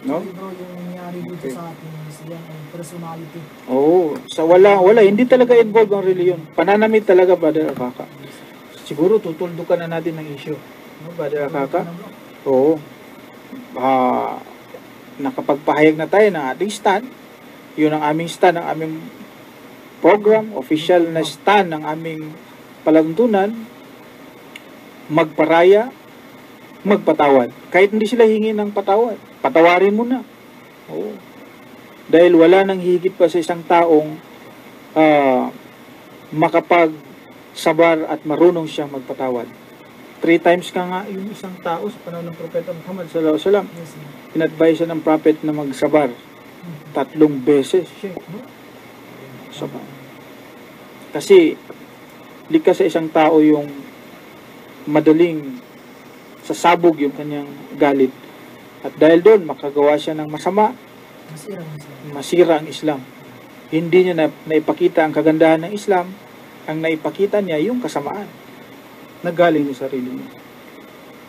No? Bro, yung nangyari dito sa atin siya ay personality. Oo, wala, hindi talaga involved ang reliyon. Pananamit talaga, Brother Akaka. Siguro tutuldukan na natin ng issue. No, Brother Akaka? Oo. Nakapagpahayag na tayo ng ating stand. Yun ang aming stand, ang aming program, official na stand ng aming palatuntunan. Magparaya, magpatawad. Kahit hindi sila hingi ng patawad, patawarin mo na. Oo. Dahil wala nang higit pa sa isang taong makapagsabar at marunong siyang magpatawad. 3 times ka nga yung isang tao sa panahon ng Propeta Muhammad sallallahu alaihi wasallam. In-advise siya ng prophet na magsabar 3 beses siya. Sabar. Kasi likas sa isang tao yung madaling sasabog yung kanyang galit. At dahil doon, makagawa siya ng masama, masira ang Islam. Hindi niya naipakita ang kagandahan ng Islam, ang naipakita niya yung kasamaan na galing sa sarili niya.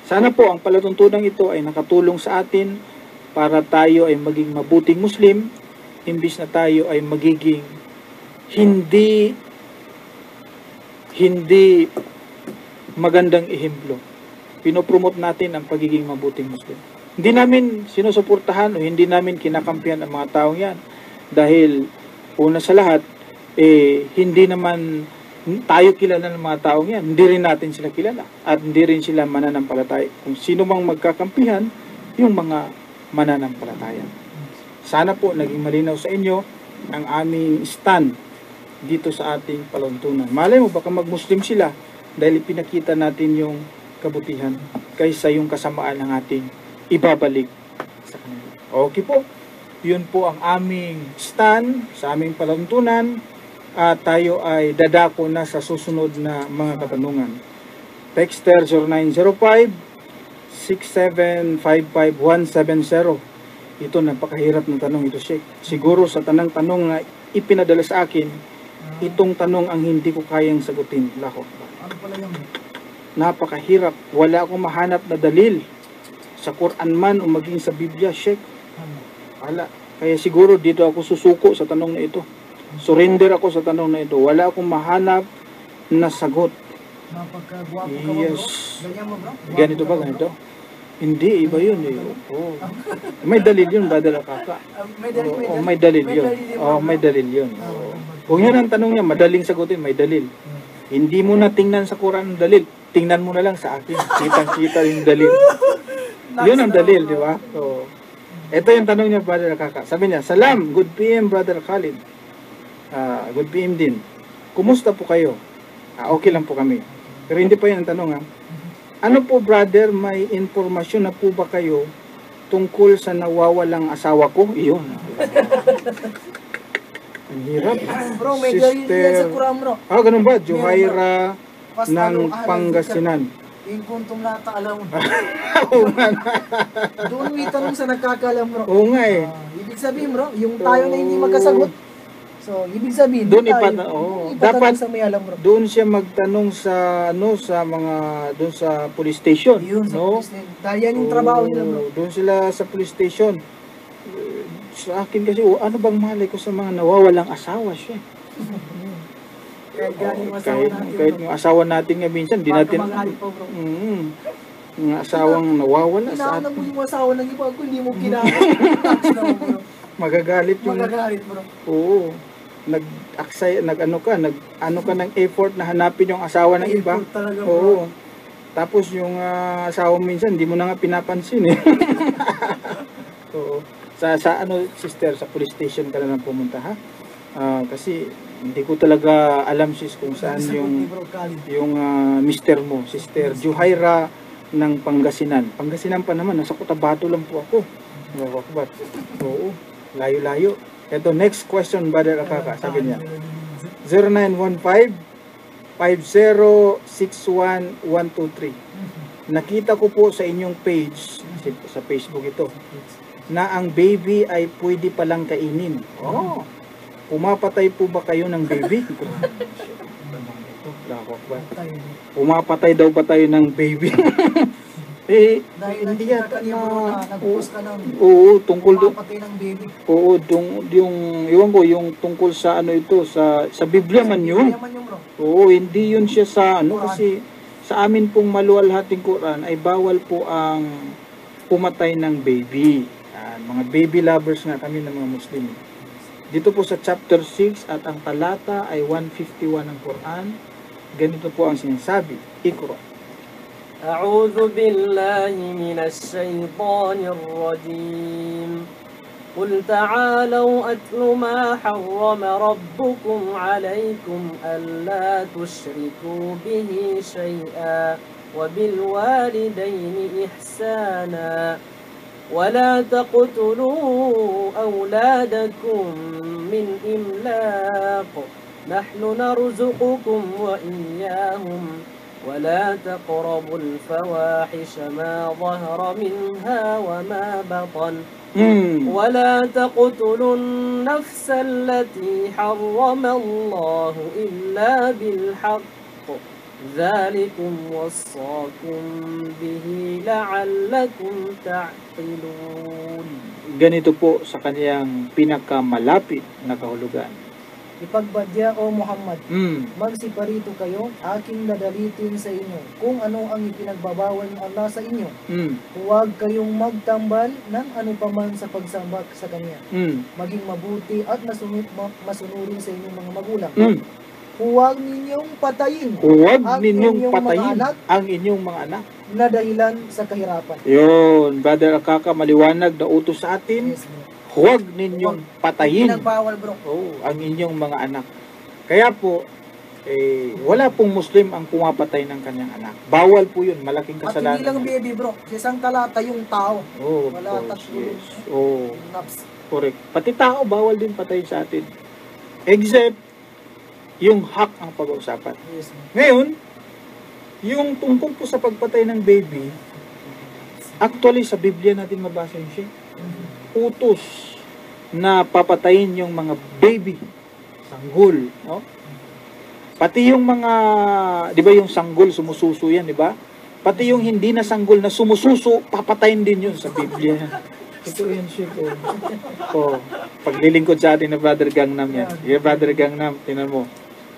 Sana po ang palatuntunan ito ay nakatulong sa atin para tayo ay maging mabuting Muslim, imbis na tayo ay magiging hindi magandang ehemplo. Pinopromote natin ang pagiging mabuting Muslim. Hindi namin sinusuportahan o hindi namin kinakampihan ang mga taong yan. Dahil una sa lahat, hindi naman tayo kilala ng mga taong yan. Hindi rin natin sila kilala. At hindi rin sila mananampalataya. Kung sino mang magkakampihan, yung mga mananampalataya. Sana po naging malinaw sa inyo ang aming stand dito sa ating paluntunan. Malay mo, baka mag-Muslim sila dahil pinakita natin yung kabutihan kaysa yung kasamaan ng ating ibabalik sa kanila. Okay po. Yun po ang aming stand sa aming paluntunan. At tayo ay dadako na sa susunod na mga katanungan. Texter 0905-6755-170. Ito, napakahirap ng tanong ito, Sheikh. Siguro sa tanang tanong na ipinadala sa akin, itong tanong ang hindi ko kayang sagutin. Lako. Ano pala yung Napakahirap. Wala akong mahanap na dalil sa Quran man o maging sa Biblia, Sheikh. Wala. Kaya siguro dito ako susuko sa tanong na ito. Surrender ako sa tanong na ito. Wala akong mahanap na sagot. napagkagwapo ka mo, Yes. bro? Ganyan mo, bro? Ganito ba? Ganito? Hindi, iba yun. Oh. May dalil yun, Brother Akaka. May dalil yun. May dalil yun. Kung yan ang tanong niya, madaling sagutin, may dalil. Hindi mo na tingnan sa Quran ang dalil. Tingnan mo na lang sa akin. Kitang-kita yung dalil. Yun ang dalil, di ba? So, ito yung tanong niya, Brother Akaka. Sabi niya, Salam, good PM, Brother Khalid. Good PM din. Kumusta po kayo? Okay lang po kami. Pero hindi pa yun ang tanong, ha? Ano po, brother, may informasyon na po ba kayo tungkol sa nawawalang asawa ko? Iyon. Ang hirap. Bro, may dalil yan sa Quran, bro. Ganun ba? Juhaira ng Pangasinan. Yung kuntum nata, alam mo. Oo nga. Doon may tanong sa nagkakalam, bro. Oo nga eh. Ibig sabihin, bro, yung tayo na hindi magkasagot. So, ibig sabihin, Doon ipatanong dapat sa may alam, bro. doon siya magtanong sa sa mga doon sa police station, Yun, sa no? police station. Dahil yan yung trabaho nila, bro. Doon sila sa police station. Sa akin kasi, ano bang malay ko sa mga nawawalang asawa siya? Kahit galing yung asawa natin, Kahit bro. yung asawa natin nga minsan, di natin Magalit pa, bro. mga asawang nawawala sa Kinahanap mo atin. yung asawa ng iba ko, hindi mo kinahanap. Bro. Magagalit yung Magagalit, bro. oo. Nag-ano ka ng effort na hanapin yung asawa ng iba. Effort talaga, bro. Oo. Tapos yung asawa minsan, hindi mo na nga pinapansin eh. Oo. Sa sister, sa police station ka na lang pumunta, ha? Kasi hindi ko talaga alam, sis, kung saan yung mister mo, sister Juhaira ng Pangasinan. Pangasinan pa naman, nasa Cotabato lang po ako. Oo. Layo-layo. Ito, next question, Brother Akaka, sabi niya. 0915-5061-123. Nakita ko po sa inyong page, sa Facebook ito, na ang baby ay pwede palang kainin. Pumapatay po ba kayo ng baby? Pumapatay daw ba tayo ng baby? Dahil hindi nakita yata ka niya bro na nag-post ka ng Oo, tungkol doon. papatay ng baby. Oo, iwan ko, yung tungkol sa ano ito, sa Biblia man yun. Yaman yung bro. Oo, hindi yun siya sa ano, Quran. kasi sa amin pong maluwalhating Quran ay bawal po ang pumatay ng baby. Mga baby lovers nga kami ng mga Muslim. Dito po sa chapter 6 at ang talata ay 151 ng Quran. Ganito po ang sinasabi. Iqra. أعوذ بالله من الشيطان الرجيم قل تعالوا أتل ما حرم ربكم عليكم ألا تشركوا به شيئا وبالوالدين إحسانا ولا تقتلوا أولادكم من إملاق نحن نرزقكم وإياهم ولا تقربوا الفواحش ما ظهر منها وما بطن ولا تقتلوا النفس التي حرم الله إلا بالحق ذلكم وصاكم به لعلكم تعقلون. Ganito po sa kaniyang pinakamalapit na kahulugan. Ipagbadya o Muhammad, magsiparito kayo, aking dadalitin sa inyo kung ano ang ipinagbabawal ng Allah sa inyo. Huwag kayong magtambal ng ano paman sa pagsambak sa Kanya. Maging mabuti at masunurin sa inyong mga magulang. Huwag ninyong patayin ang inyong mga anak na dahilan sa kahirapan. Yun, Brother Akaka, maliwanag na utos sa atin. Yes, bro. Huwag ninyong patayin Pinagbawal bro. ang inyong mga anak. Kaya po, wala pong Muslim ang pumapatay ng kanyang anak. Bawal po yun, malaking At kasalanan. hindi lang baby bro, sa isang talata yung tao. Oh, Wala of course, tatlo yes. Oh, naps. correct. Pati tao, bawal din patayin sa atin. Except, yung hak ang pag-uusapan. Yes, bro. Ngayon, yung tungkol po sa pagpatay ng baby, actually sa Biblia natin mabasa yun siya. Utos na papatayin yung mga baby, sanggol, no? Pati yung mga, di ba yung sanggol, sumususo yan, di ba? Pati yung hindi na sanggol na sumususo, papatayin din yun sa Biblia. Ito yan siya po. Oh, paglilingkod sa atin na Brother Gangnam yan. Yeah, Brother Gangnam, tinan mo.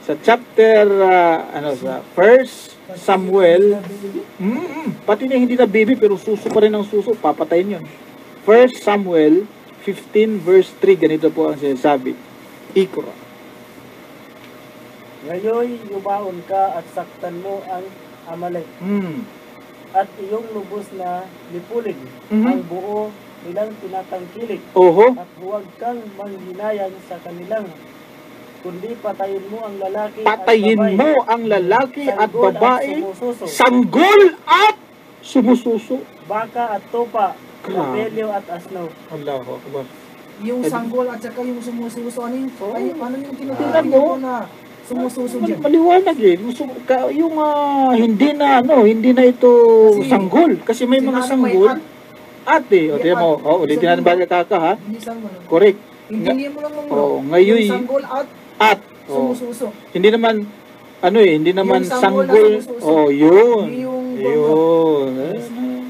Sa chapter, sa 1 Samuel, pati na hindi na baby, pero suso pa rin ang suso, papatayin yun. 1 Samuel 15 verse 3, ganito po ang sinasabi. Iqra. Ngayon yumaon ka at saktan mo ang Amalek at iyong lubos na lipulin ang buo nilang tinatangkilik. At huwag kang manghinayang sa kanilang, kundi patayin mo ang lalaki at babae, sanggol at sumususo, baka at tupa, labelyo at asno. Allahu Akbar. Yung sanggol at saka yung sumususo, ano yung tinutukoy niyo na sumususo dyan? Maliwanag yung hindi na ito sanggol. Kasi may mga sanggol. Ate, tiyan mo. Ulitin natin baga kaka, ha? Hindi sanggol. Correct. Hindi mo lang bro. Ngayon, yung sanggol at sumususo. Hindi naman, hindi naman Yung sanggol sanggol. na sumususo. Yun. Yung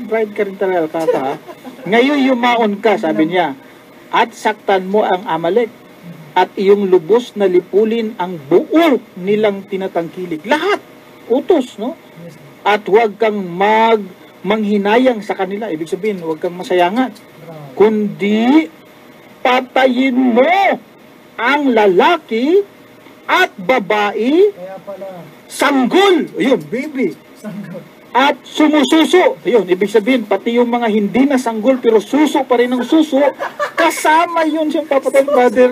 Bride ka rin talaga, kaka, ha? Ngayon, yumaon ka, sabi niya, at saktan mo ang Amalek, at iyong lubos na lipulin ang buo nilang tinatangkilik. Lahat, utos, no? At huwag kang manghinayang sa kanila. Ibig sabihin, huwag kang masayangan. Kundi, patayin mo ang lalaki at babae, kaya pala, sanggol, ayun, baby, sanggol. at sumususo. Ayun, ibig sabihin, pati yung mga hindi na sanggol, pero suso pa rin ang suso, kasama yun siyang papatay, Brother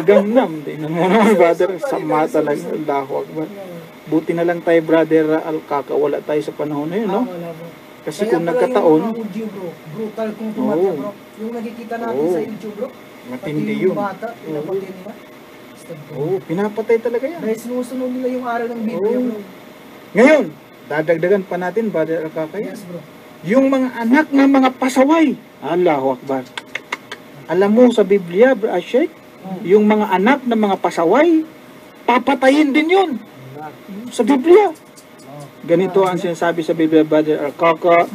Gangnam. Tingnan mo naman, Brother, sama talaga. Allahu Akbar. Buti na lang tayo, Brother Alkaka, wala tayo sa panahon na yun, no? Kasi Kaya kung pala nagkataon, yung mga audio, bro, brutal kung tumatya, bro. Yung nakikita natin sa YouTube, bro. matindi Pati yun. yung bata, pinapatay nila. Pinapatay talaga yan. Dahil sinusunod nila yung aral ng Biblia, bro. Ngayon, dadagdagan pa natin, Brother Alkaka, Yes, bro. yung mga anak ng mga pasaway. Allahu Akbar. Alam mo sa Biblia, Sheikh, yung mga anak ng mga pasaway, papatayin din yun. Sa Biblia. Ganito ang sinasabi sa Biblia, Brother Arcaca,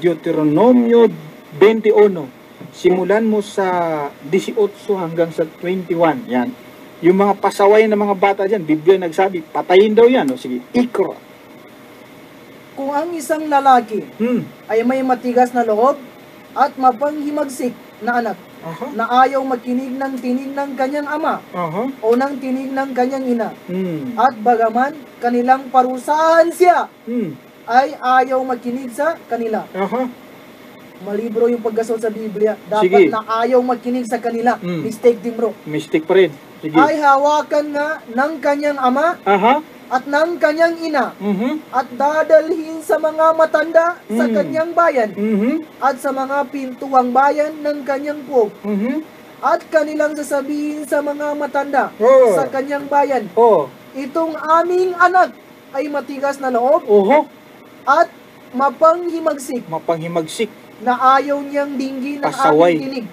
Deuteronomio 21. Simulan mo sa 18 hanggang sa 21. Yan. Yung mga pasaway na mga bata dyan, Biblia nagsabi, patayin daw yan. O sige, Ikra. Kung ang isang lalaki ay may matigas na loob at mapanghimagsik na anak, na ayaw makinig ng tinig ng kanyang ama o ng tinig ng kanyang ina, at bagaman kanilang parusahan siya, ay ayaw makinig sa kanila. Malibro yung paggasol sa Biblia. Dapat na ayaw makinig sa kanila. Mistake din, bro. Mistake pa rin. Sige. Ay hawakan nga ng kanyang ama at ng kanyang ina at dadalhin sa mga matanda sa kanyang bayan at sa mga pintuang bayan ng kanyang puog at kanilang sasabihin sa mga matanda sa kanyang bayan, itong aming anak ay matigas na loob at mapanghimagsik na ayaw niyang dinggin ng aming tinig.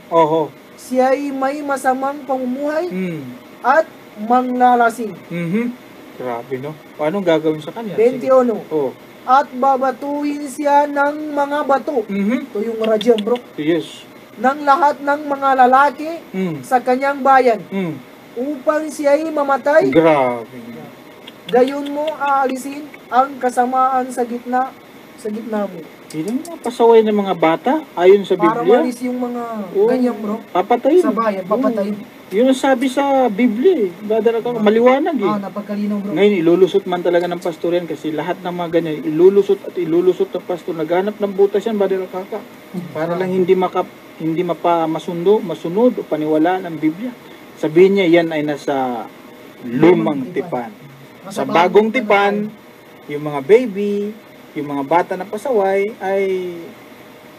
Siya'y may masamang pamumuhay at manglalasing. Grabe, no? Paano gagawin sa kanya? 21. At babatuhin siya ng mga bato. Ito yung radyang, bro. Yes. Ng lahat ng mga lalaki sa kanyang bayan upang siya'y mamatay. Grabe. Gayon mo aalisin ang kasamaan sa gitna mo. Yung mga pasaway ng mga bata, ayon sa Biblia. Para malis yung mga ganyan, bro. Papatayin. Sa bayan, papatayin. Yun ang sabi sa Biblia. Brother Arcaca, maliwanag Napagkalinaw, bro. Ngayon, ilulusot man talaga ng pastor yan kasi lahat ng mga ganyan, ilulusot ng pastor. Naghanap ng butas yan, Brother Arcaca. Para lang hindi masunod o paniwala ng Biblia. Sabihin niya, yan ay nasa lumang tipan. Sa bagong tipan, yung mga baby, yung mga bata na pasaway ay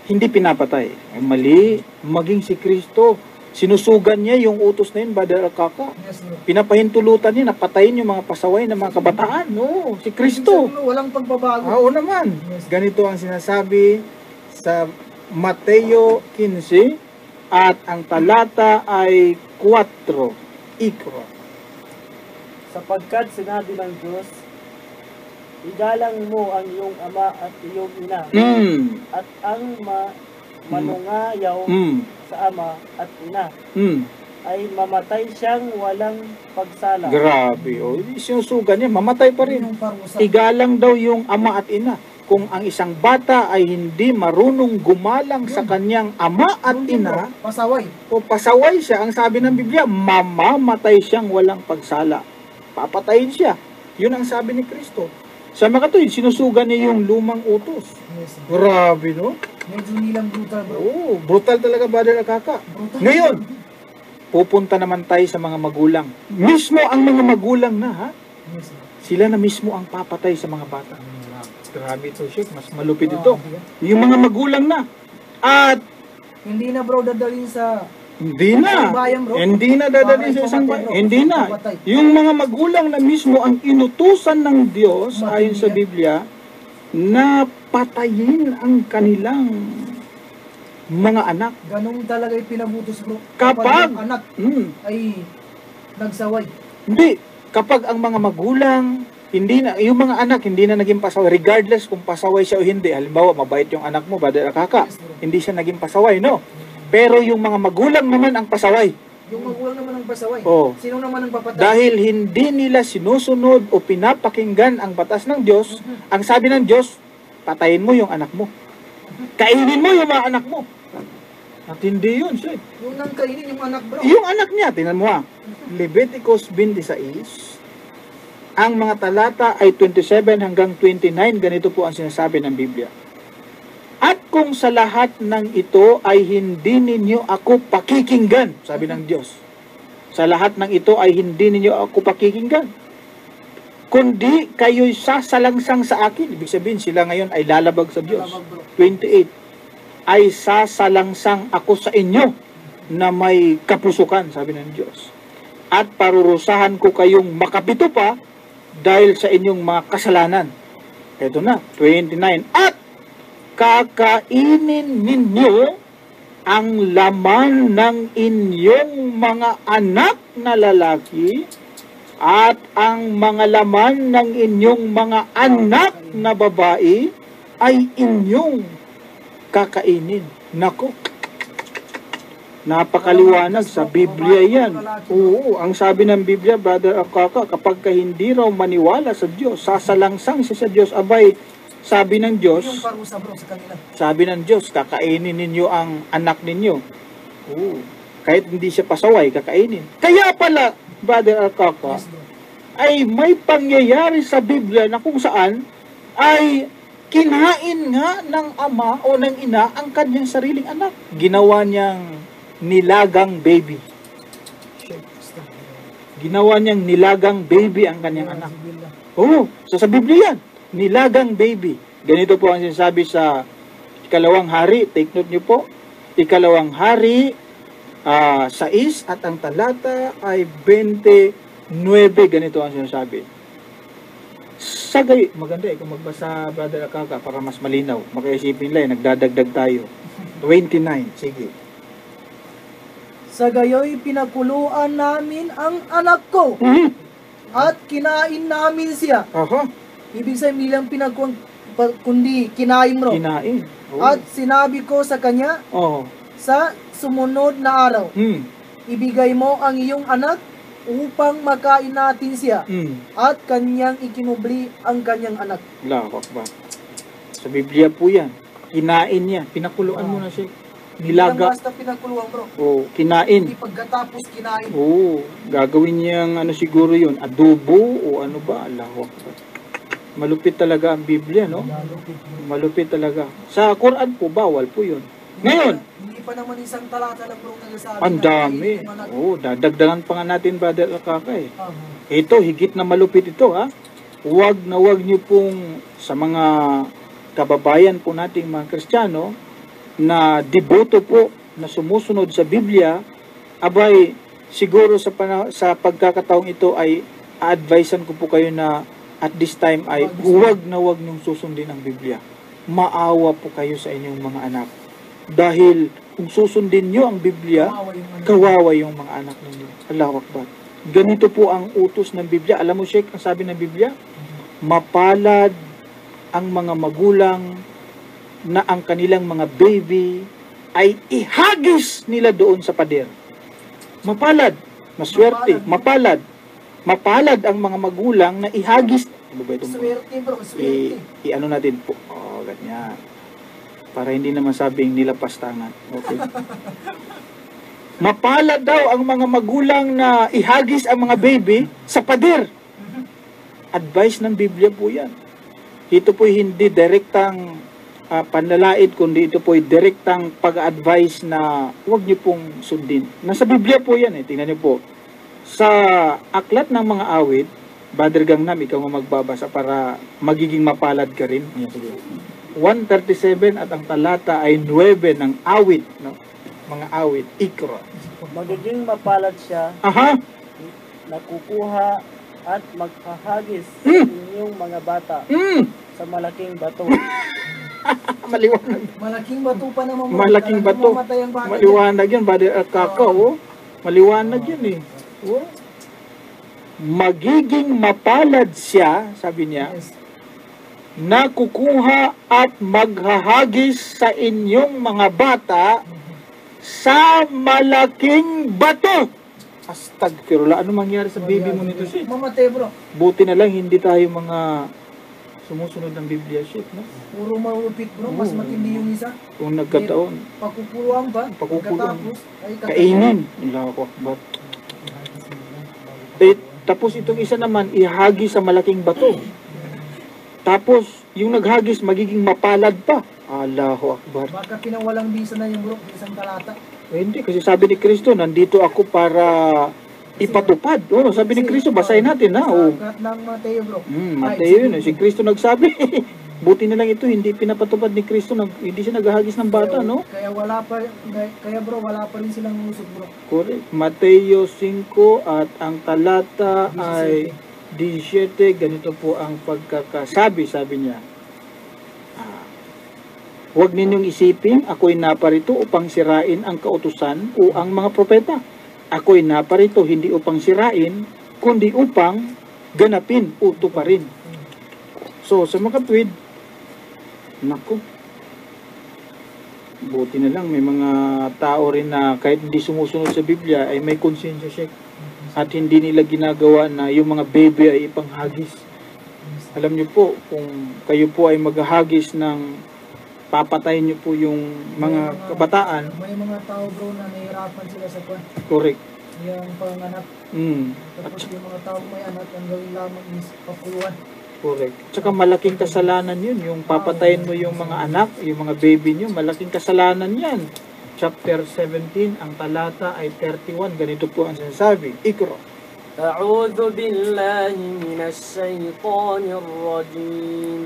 hindi pinapatay. Ay mali, maging si Kristo. Sinusugan niya yung utos na yun, Brother Arcaca. Pinapahintulutan niya, napatayin yung mga pasaway na mga kabataan. No, si Kristo. Walang pagbabago. Oo naman. Ganito ang sinasabi sa Mateo 15 at ang talata ay 4. Ikra. Sapagkat sinabi ng Diyos, igalang mo ang iyong ama at iyong ina, at ang manungayaw sa ama at ina ay mamatay siyang walang pagsala. Grabe. Sinusugan niya, mamatay pa rin. Igalang daw yung ama at ina. Kung ang isang bata ay hindi marunong gumalang sa kanyang ama at ina, pasaway siya, ang sabi ng Biblia, mamamatay siyang walang pagsala. Papatayin siya. Yun ang sabi ni Kristo. Sa mga to, sinusugan niya yung lumang utos. Grabe, no? Medyo nilang brutal, bro. Brutal talaga, Brother Arcaca. Ngayon, pupunta naman tayo sa mga magulang. Mismo ang mga magulang na, sila na mismo ang papatay sa mga bata. Grabe ito, Sheikh. Mas malupit ito. Yung mga magulang na. At hindi na, bro, dadalhin sa hindi na dadalhin sa isang bayan. Hindi na. Yung mga magulang na mismo ang inutusan ng Diyos ayon sa Biblia na patayin ang kanilang mga anak. Ganun talaga yung pinabutos, bro. Kapag anak ay nagsaway. Hindi. Kapag ang mga magulang yung mga anak hindi na naging pasaway, regardless kung pasaway siya o hindi. Halimbawa, mabait yung anak mo, Brother Arcaca, hindi siya naging pasaway, no? Pero yung mga magulang naman ang pasaway. Yung magulang naman ang pasaway? Sino naman ang papatay? Dahil hindi nila sinusunod o pinapakinggan ang batas ng Diyos, ang sabi ng Diyos, patayin mo yung anak mo. Kainin mo yung mga anak mo. At hindi yun, Sir. Yung nang kainin yung anak, bro? Yung anak niya, tingnan mo Leviticus 26, ang mga talata ay 27 hanggang 29, ganito po ang sinasabi ng Biblia. At kung sa lahat ng ito ay hindi ninyo ako pakikinggan, sabi ng Diyos. Sa lahat ng ito ay hindi ninyo ako pakikinggan. Kundi kayo'y sasalangsang sa akin. Ibig sabihin sila ngayon ay lalabag sa Diyos. 28. Ay sasalangsang ako sa inyo na may kapusukan, sabi ng Diyos. At parurusahan ko kayong makapito pa dahil sa inyong mga kasalanan. Ito na, 29. At kakainin ninyo ang laman ng inyong mga anak na lalaki at ang mga laman ng inyong mga anak na babae ay inyong kakainin. Nako, napakaliwanag sa Biblia yan. Oo, ang sabi ng Biblia, Brother Akaka, kapag ka hindi raw maniwala sa Diyos, sasalangsang siya sa Diyos, abay, sabi ng Diyos, Yung parusa bro sa kanila. sabi ng Diyos, kakainin ninyo ang anak ninyo. Oo, kahit hindi siya pasaway, kakainin. Kaya pala, Brother Akaka, Yes bro. ay may pangyayari sa Biblia na kung saan ay kinain nga ng ama o ng ina ang kanyang sariling anak. Ginawa niyang nilagang baby. Ginawa niyang nilagang baby ang kanyang anak. Oo, so sa Biblia yan, nilagang baby. Ganito po ang sinasabi sa Ikalawang Hari, take note niyo po, Ikalawang Hari 6 at ang talata ay 29, ganito ang sinasabi. Maganda kung magbasa, Brother Akaka, para mas malinaw. Makaisipin lang, nagdadagdag tayo. 29, sige. Sa gayoy pinakuluan namin ang anak ko at kinain namin siya. Aha, Ibig sabihin nilang kundi kinain bro. kinain. Oo. At sinabi ko sa kanya Oo. sa sumunod na araw, ibigay mo ang iyong anak upang makain natin siya at kanyang ikinubli ang kanyang anak. Allahu Akbar. Sa Biblia po yan. Kinain niya. Pinakuluan mo na siya. Hindi Nilaga. basta pinakuluan bro. Oo, kinain. Hindi pagkatapos kinain. Oo, gagawin niyang ano siguro yun, adobo o ano ba, Allahu Akbar. Malupit talaga ang Biblia, no? Malupit talaga. Sa Quran po, bawal po yun. Ngayon, Hindi pa naman isang talata lang bro nagsasabi. ang na dami. yung anak. Oo, dadagdagan pa nga natin, Brother Akaka eh. Ah, Ito, higit na malupit ito, ha? Huwag na huwag niyo pong sa mga kababayan po nating mga Kristiyano na deboto po na sumusunod sa Biblia, abay, siguro sa pagkakataong ito ay a-advisean ko po kayo na at this time ay huwag na huwag niyong susundin ang Biblia. Maawa po kayo sa inyong mga anak. Dahil kung susundin niyo ang Biblia, kawawa yung mga anak ninyo. Allahu Akbar. Ganito po ang utos ng Biblia. Alam mo, Sheikh, ang sabi ng Biblia? Mapalad ang mga magulang na ang kanilang mga baby ay ihagis nila doon sa pader. Mapalad. Maswerte. Mapalad. Mapalad ang mga magulang na ihagis. Ano ba itong swerte bro, swerte. i-ano natin po. Oh, ganyan. Para hindi naman sabing nilapastangan. Okay. Mapalad daw ang mga magulang na ihagis ang mga baby sa pader. Advice ng Biblia po yan. Ito po hindi direktang panlalait, kundi ito po direktang pag-advise na huwag niyo pong sundin. Nasa Biblia po yan eh. Tingnan niyo po. Sa aklat ng mga awit, Brother Gangnam, ikaw nga magbabasa para magiging mapalad ka rin. 137 at ang talata ay 9 ng awit, no? Mga awit, Ikra. Magiging mapalad siya, Aha. nakukuha at maghahagis sa inyong mga bata sa malaking bato. Maliwanag. Malaking bato pa naman bro. Malaking Talagang bato. mamatay ang bata. Maliwanag yan, Brother Akaka, oh. Maliwanag yan eh. Oh. Magiging mapalad siya, sabi niya, Yes. na kukuha at maghahagis sa inyong mga bata sa malaking bato. Astagfirullah. Ano mangyari sa baby mo nito, Sheikh? Mamatay bro. Buti na lang hindi tayo mga sumusunod ng Biblia, Sheikh, no? Puro malupit bro. Mas Oo. matindi yung isa. Kung nagkataon, Pakupuluan pa. Pakupuluan. Pagkatapos ay kainin. Allahu Akbar. Tapos itong isa naman, ihagi sa malaking bato. Tapos, yung naghagis, magiging mapalad pa. Allahu Akbar. Baka pinawalang bisa na yung bro. Isang talata. Hindi, kasi sabi ni Kristo, nandito ako para ipatupad. Oh, sabi ni Kristo, basahin natin, ha? Sa Oh. aklat ng Mateo bro. Mateo yun, eh. Si Kristo nagsabi. Buti na lang ito, hindi pinapatupad ni Kristo, hindi siya naghahagis ng bata, no? Kaya bro, wala pa rin silang usok bro. Correct. Mateo 5 at ang talata ay 17. Ganito po ang pagkakasabi, sabi niya. Huwag ninyong isipin, ako'y naparito upang sirain ang kautusan o ang mga propeta. Ako'y naparito hindi upang sirain, kundi upang ganapin o tuparin. So, sa mga kapatid, naku, buti na lang may mga tao rin na kahit hindi sumusunod sa Biblia ay may konsensya check at hindi nila ginagawa na yung mga baby ay ipanghagis. Alam niyo po, kung kayo po ay maghahagis ng papatayin niyo po yung mga kabataan. May mga tao bro na nahihirapan sila sa kwan. Correct. Yung panganak. Tapos yung mga tao may anak, ang gawin lamang is pakuluan. Correct. Tsaka malaking kasalanan yun. Yung papatayin mo yung mga anak, yung mga baby nyo, malaking kasalanan yan. Chapter 17, ang talata ay 31. Ganito po ang sinasabi. Ikro. أعوذ بالله من الشيطان الرجيم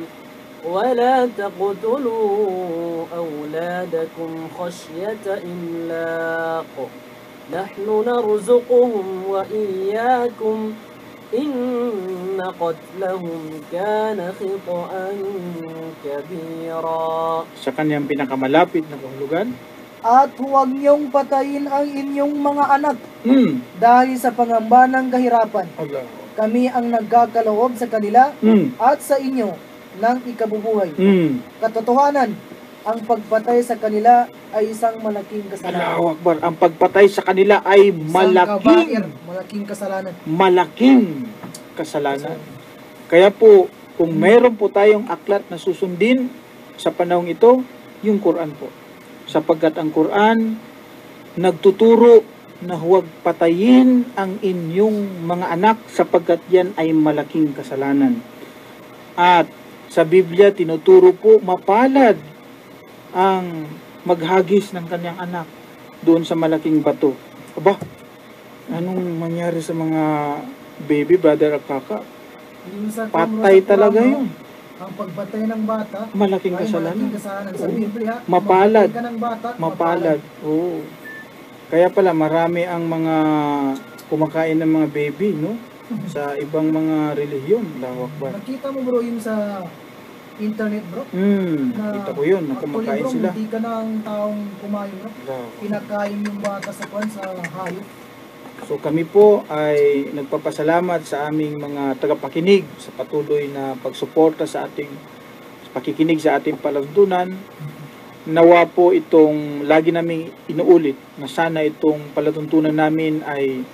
ولا تقتلوا أولادكم خشية إملاق نحن نرزقهم وإياكم إن قتلهم كان خطأ كبيرا. Sa kanyang pinakamalapit na kahulugan. At huwag niyong patayin ang inyong mga anak dahil sa pangamba ng kahirapan. Allah. Kami ang nagkakaloob sa kanila at sa inyo ng ikabubuhay. Katotohanan, ang pagpatay sa kanila ay isang malaking kasalanan. Allahu Akbar. Ang pagpatay sa kanila ay malaking kasalanan. Malaking kasalanan. Kaya po, kung meron po tayong aklat na susundin sa panahong ito, yung Quran po. Sapagkat ang Quran nagtuturo na huwag patayin ang inyong mga anak sapagkat yan ay malaking kasalanan. At sa Biblia tinuturo po mapalad ang maghagis ng kanyang anak doon sa malaking bato. Aba, anong mangyari sa mga baby, brother Akaka? Patay talaga yun. Ang pagpatay ng bata malaking ay kasalanan. malaking kasalanan. Sa Biblia, Mapalad. ka ng bata, Mapalad. Oo. Kaya pala marami ang mga kumakain ng mga baby, no? Sa ibang mga relihiyon. Allahu Akbar. Nakita mo bro yung sa internet bro? Nakita ko yun. Kumakain bro, sila. hindi ka na ang taong kumain bro. Kinakain yung bata sa kwan sa hayop. So kami po ay nagpapasalamat sa aming mga tagapakinig sa patuloy na pagsuporta sa pakikinig sa ating palatuntunan. Nawa po itong lagi naming inuulit na sana itong palatuntunan namin ay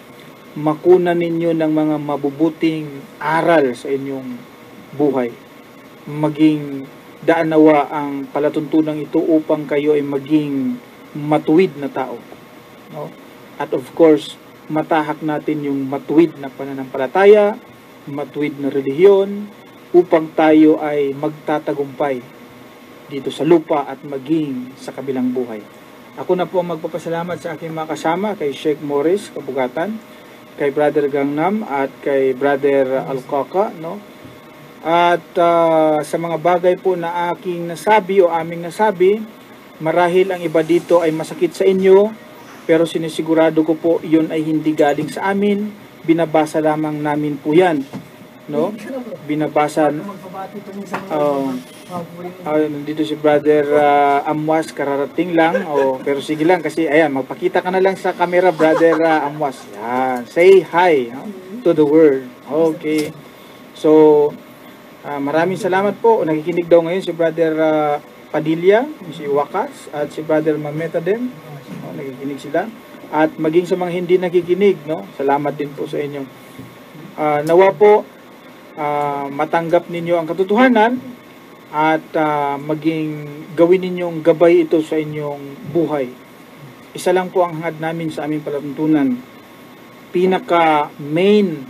makunan ninyo ng mga mabubuting aral sa inyong buhay. Maging daan nawa ang palatuntunan ito upang kayo ay maging matuwid na tao. No? At of course, matahak natin yung matuwid na pananampalataya, matuwid na relihiyon, upang tayo ay magtatagumpay dito sa lupa at maging sa kabilang buhay. Ako na po ang magpapasalamat sa aking mga kasama, kay Sheikh Morris Kabugatan, kay Brother Gangnam at kay Brother Alkaka, no? At sa mga bagay po na aking nasabi o aming nasabi, marahil ang iba dito ay masakit sa inyo, pero sinisigurado ko po yun ay hindi galing sa amin, binabasa lamang namin po yan, no? Binabasa. Nandito si Brother Amwas, kararating lang. Pero sige lang kasi ayan, magpakita ka na lang sa camera, Brother Amwas. Yan, say hi, no? To the world. Okay. So maraming salamat po. Nakikinig daw ngayon si Brother Padilla, si Wakas at si Brother Mametadem. Nakikinig sila. At maging sa mga hindi nakikinig, no? Salamat din po sa inyo. Nawa po matanggap ninyo ang katotohanan at maging gawin ninyong gabay ito sa inyong buhay. Isa lang po ang hangad namin sa aming palatuntunan. Pinaka main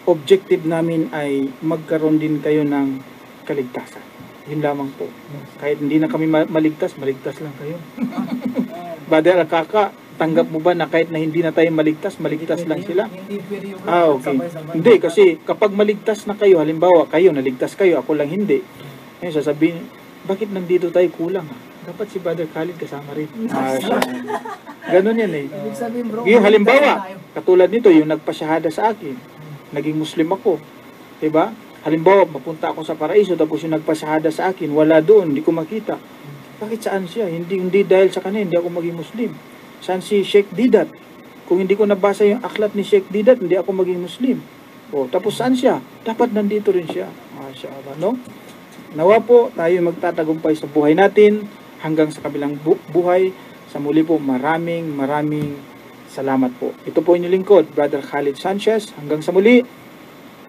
objective namin ay magkaroon din kayo ng kaligtasan. Yun lamang po. Kahit hindi na kami maligtas lang kayo. Brother Akaka, tanggap mo ba na kahit na hindi na tayo maligtas lang sila? Okay. Hindi, kasi kapag maligtas na kayo, halimbawa kayo, naligtas kayo, ako lang hindi. Ngayon sasabihin, bakit nandito tayo kulang? Dapat si Brother Khalid kasama rin. Ganun yan eh. Yung halimbawa, katulad nito, yung nagpasyahada sa akin, naging Muslim ako. Diba? Halimbawa, mapunta ako sa paraiso, tapos yung nagpasyahada sa akin, wala doon, hindi ko makita. Bakit saan siya? Hindi dahil sa kanya, hindi ako maging Muslim. Saan si Sheikh Didat? Kung hindi ko nabasa yung aklat ni Sheikh Didat, hindi ako maging Muslim. O, tapos saan siya? Dapat nandito rin siya. Masya Allah, no? Nawa po, tayo magtatagumpay sa buhay natin hanggang sa kabilang buhay. Sa muli po, maraming salamat po. Ito po inyong lingkod, Brother Khalid Sanchez. Hanggang sa muli,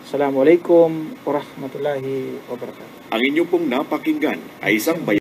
Assalamualaikum warahmatullahi wabarakatuh. Ang inyong pong napakinggan ay isang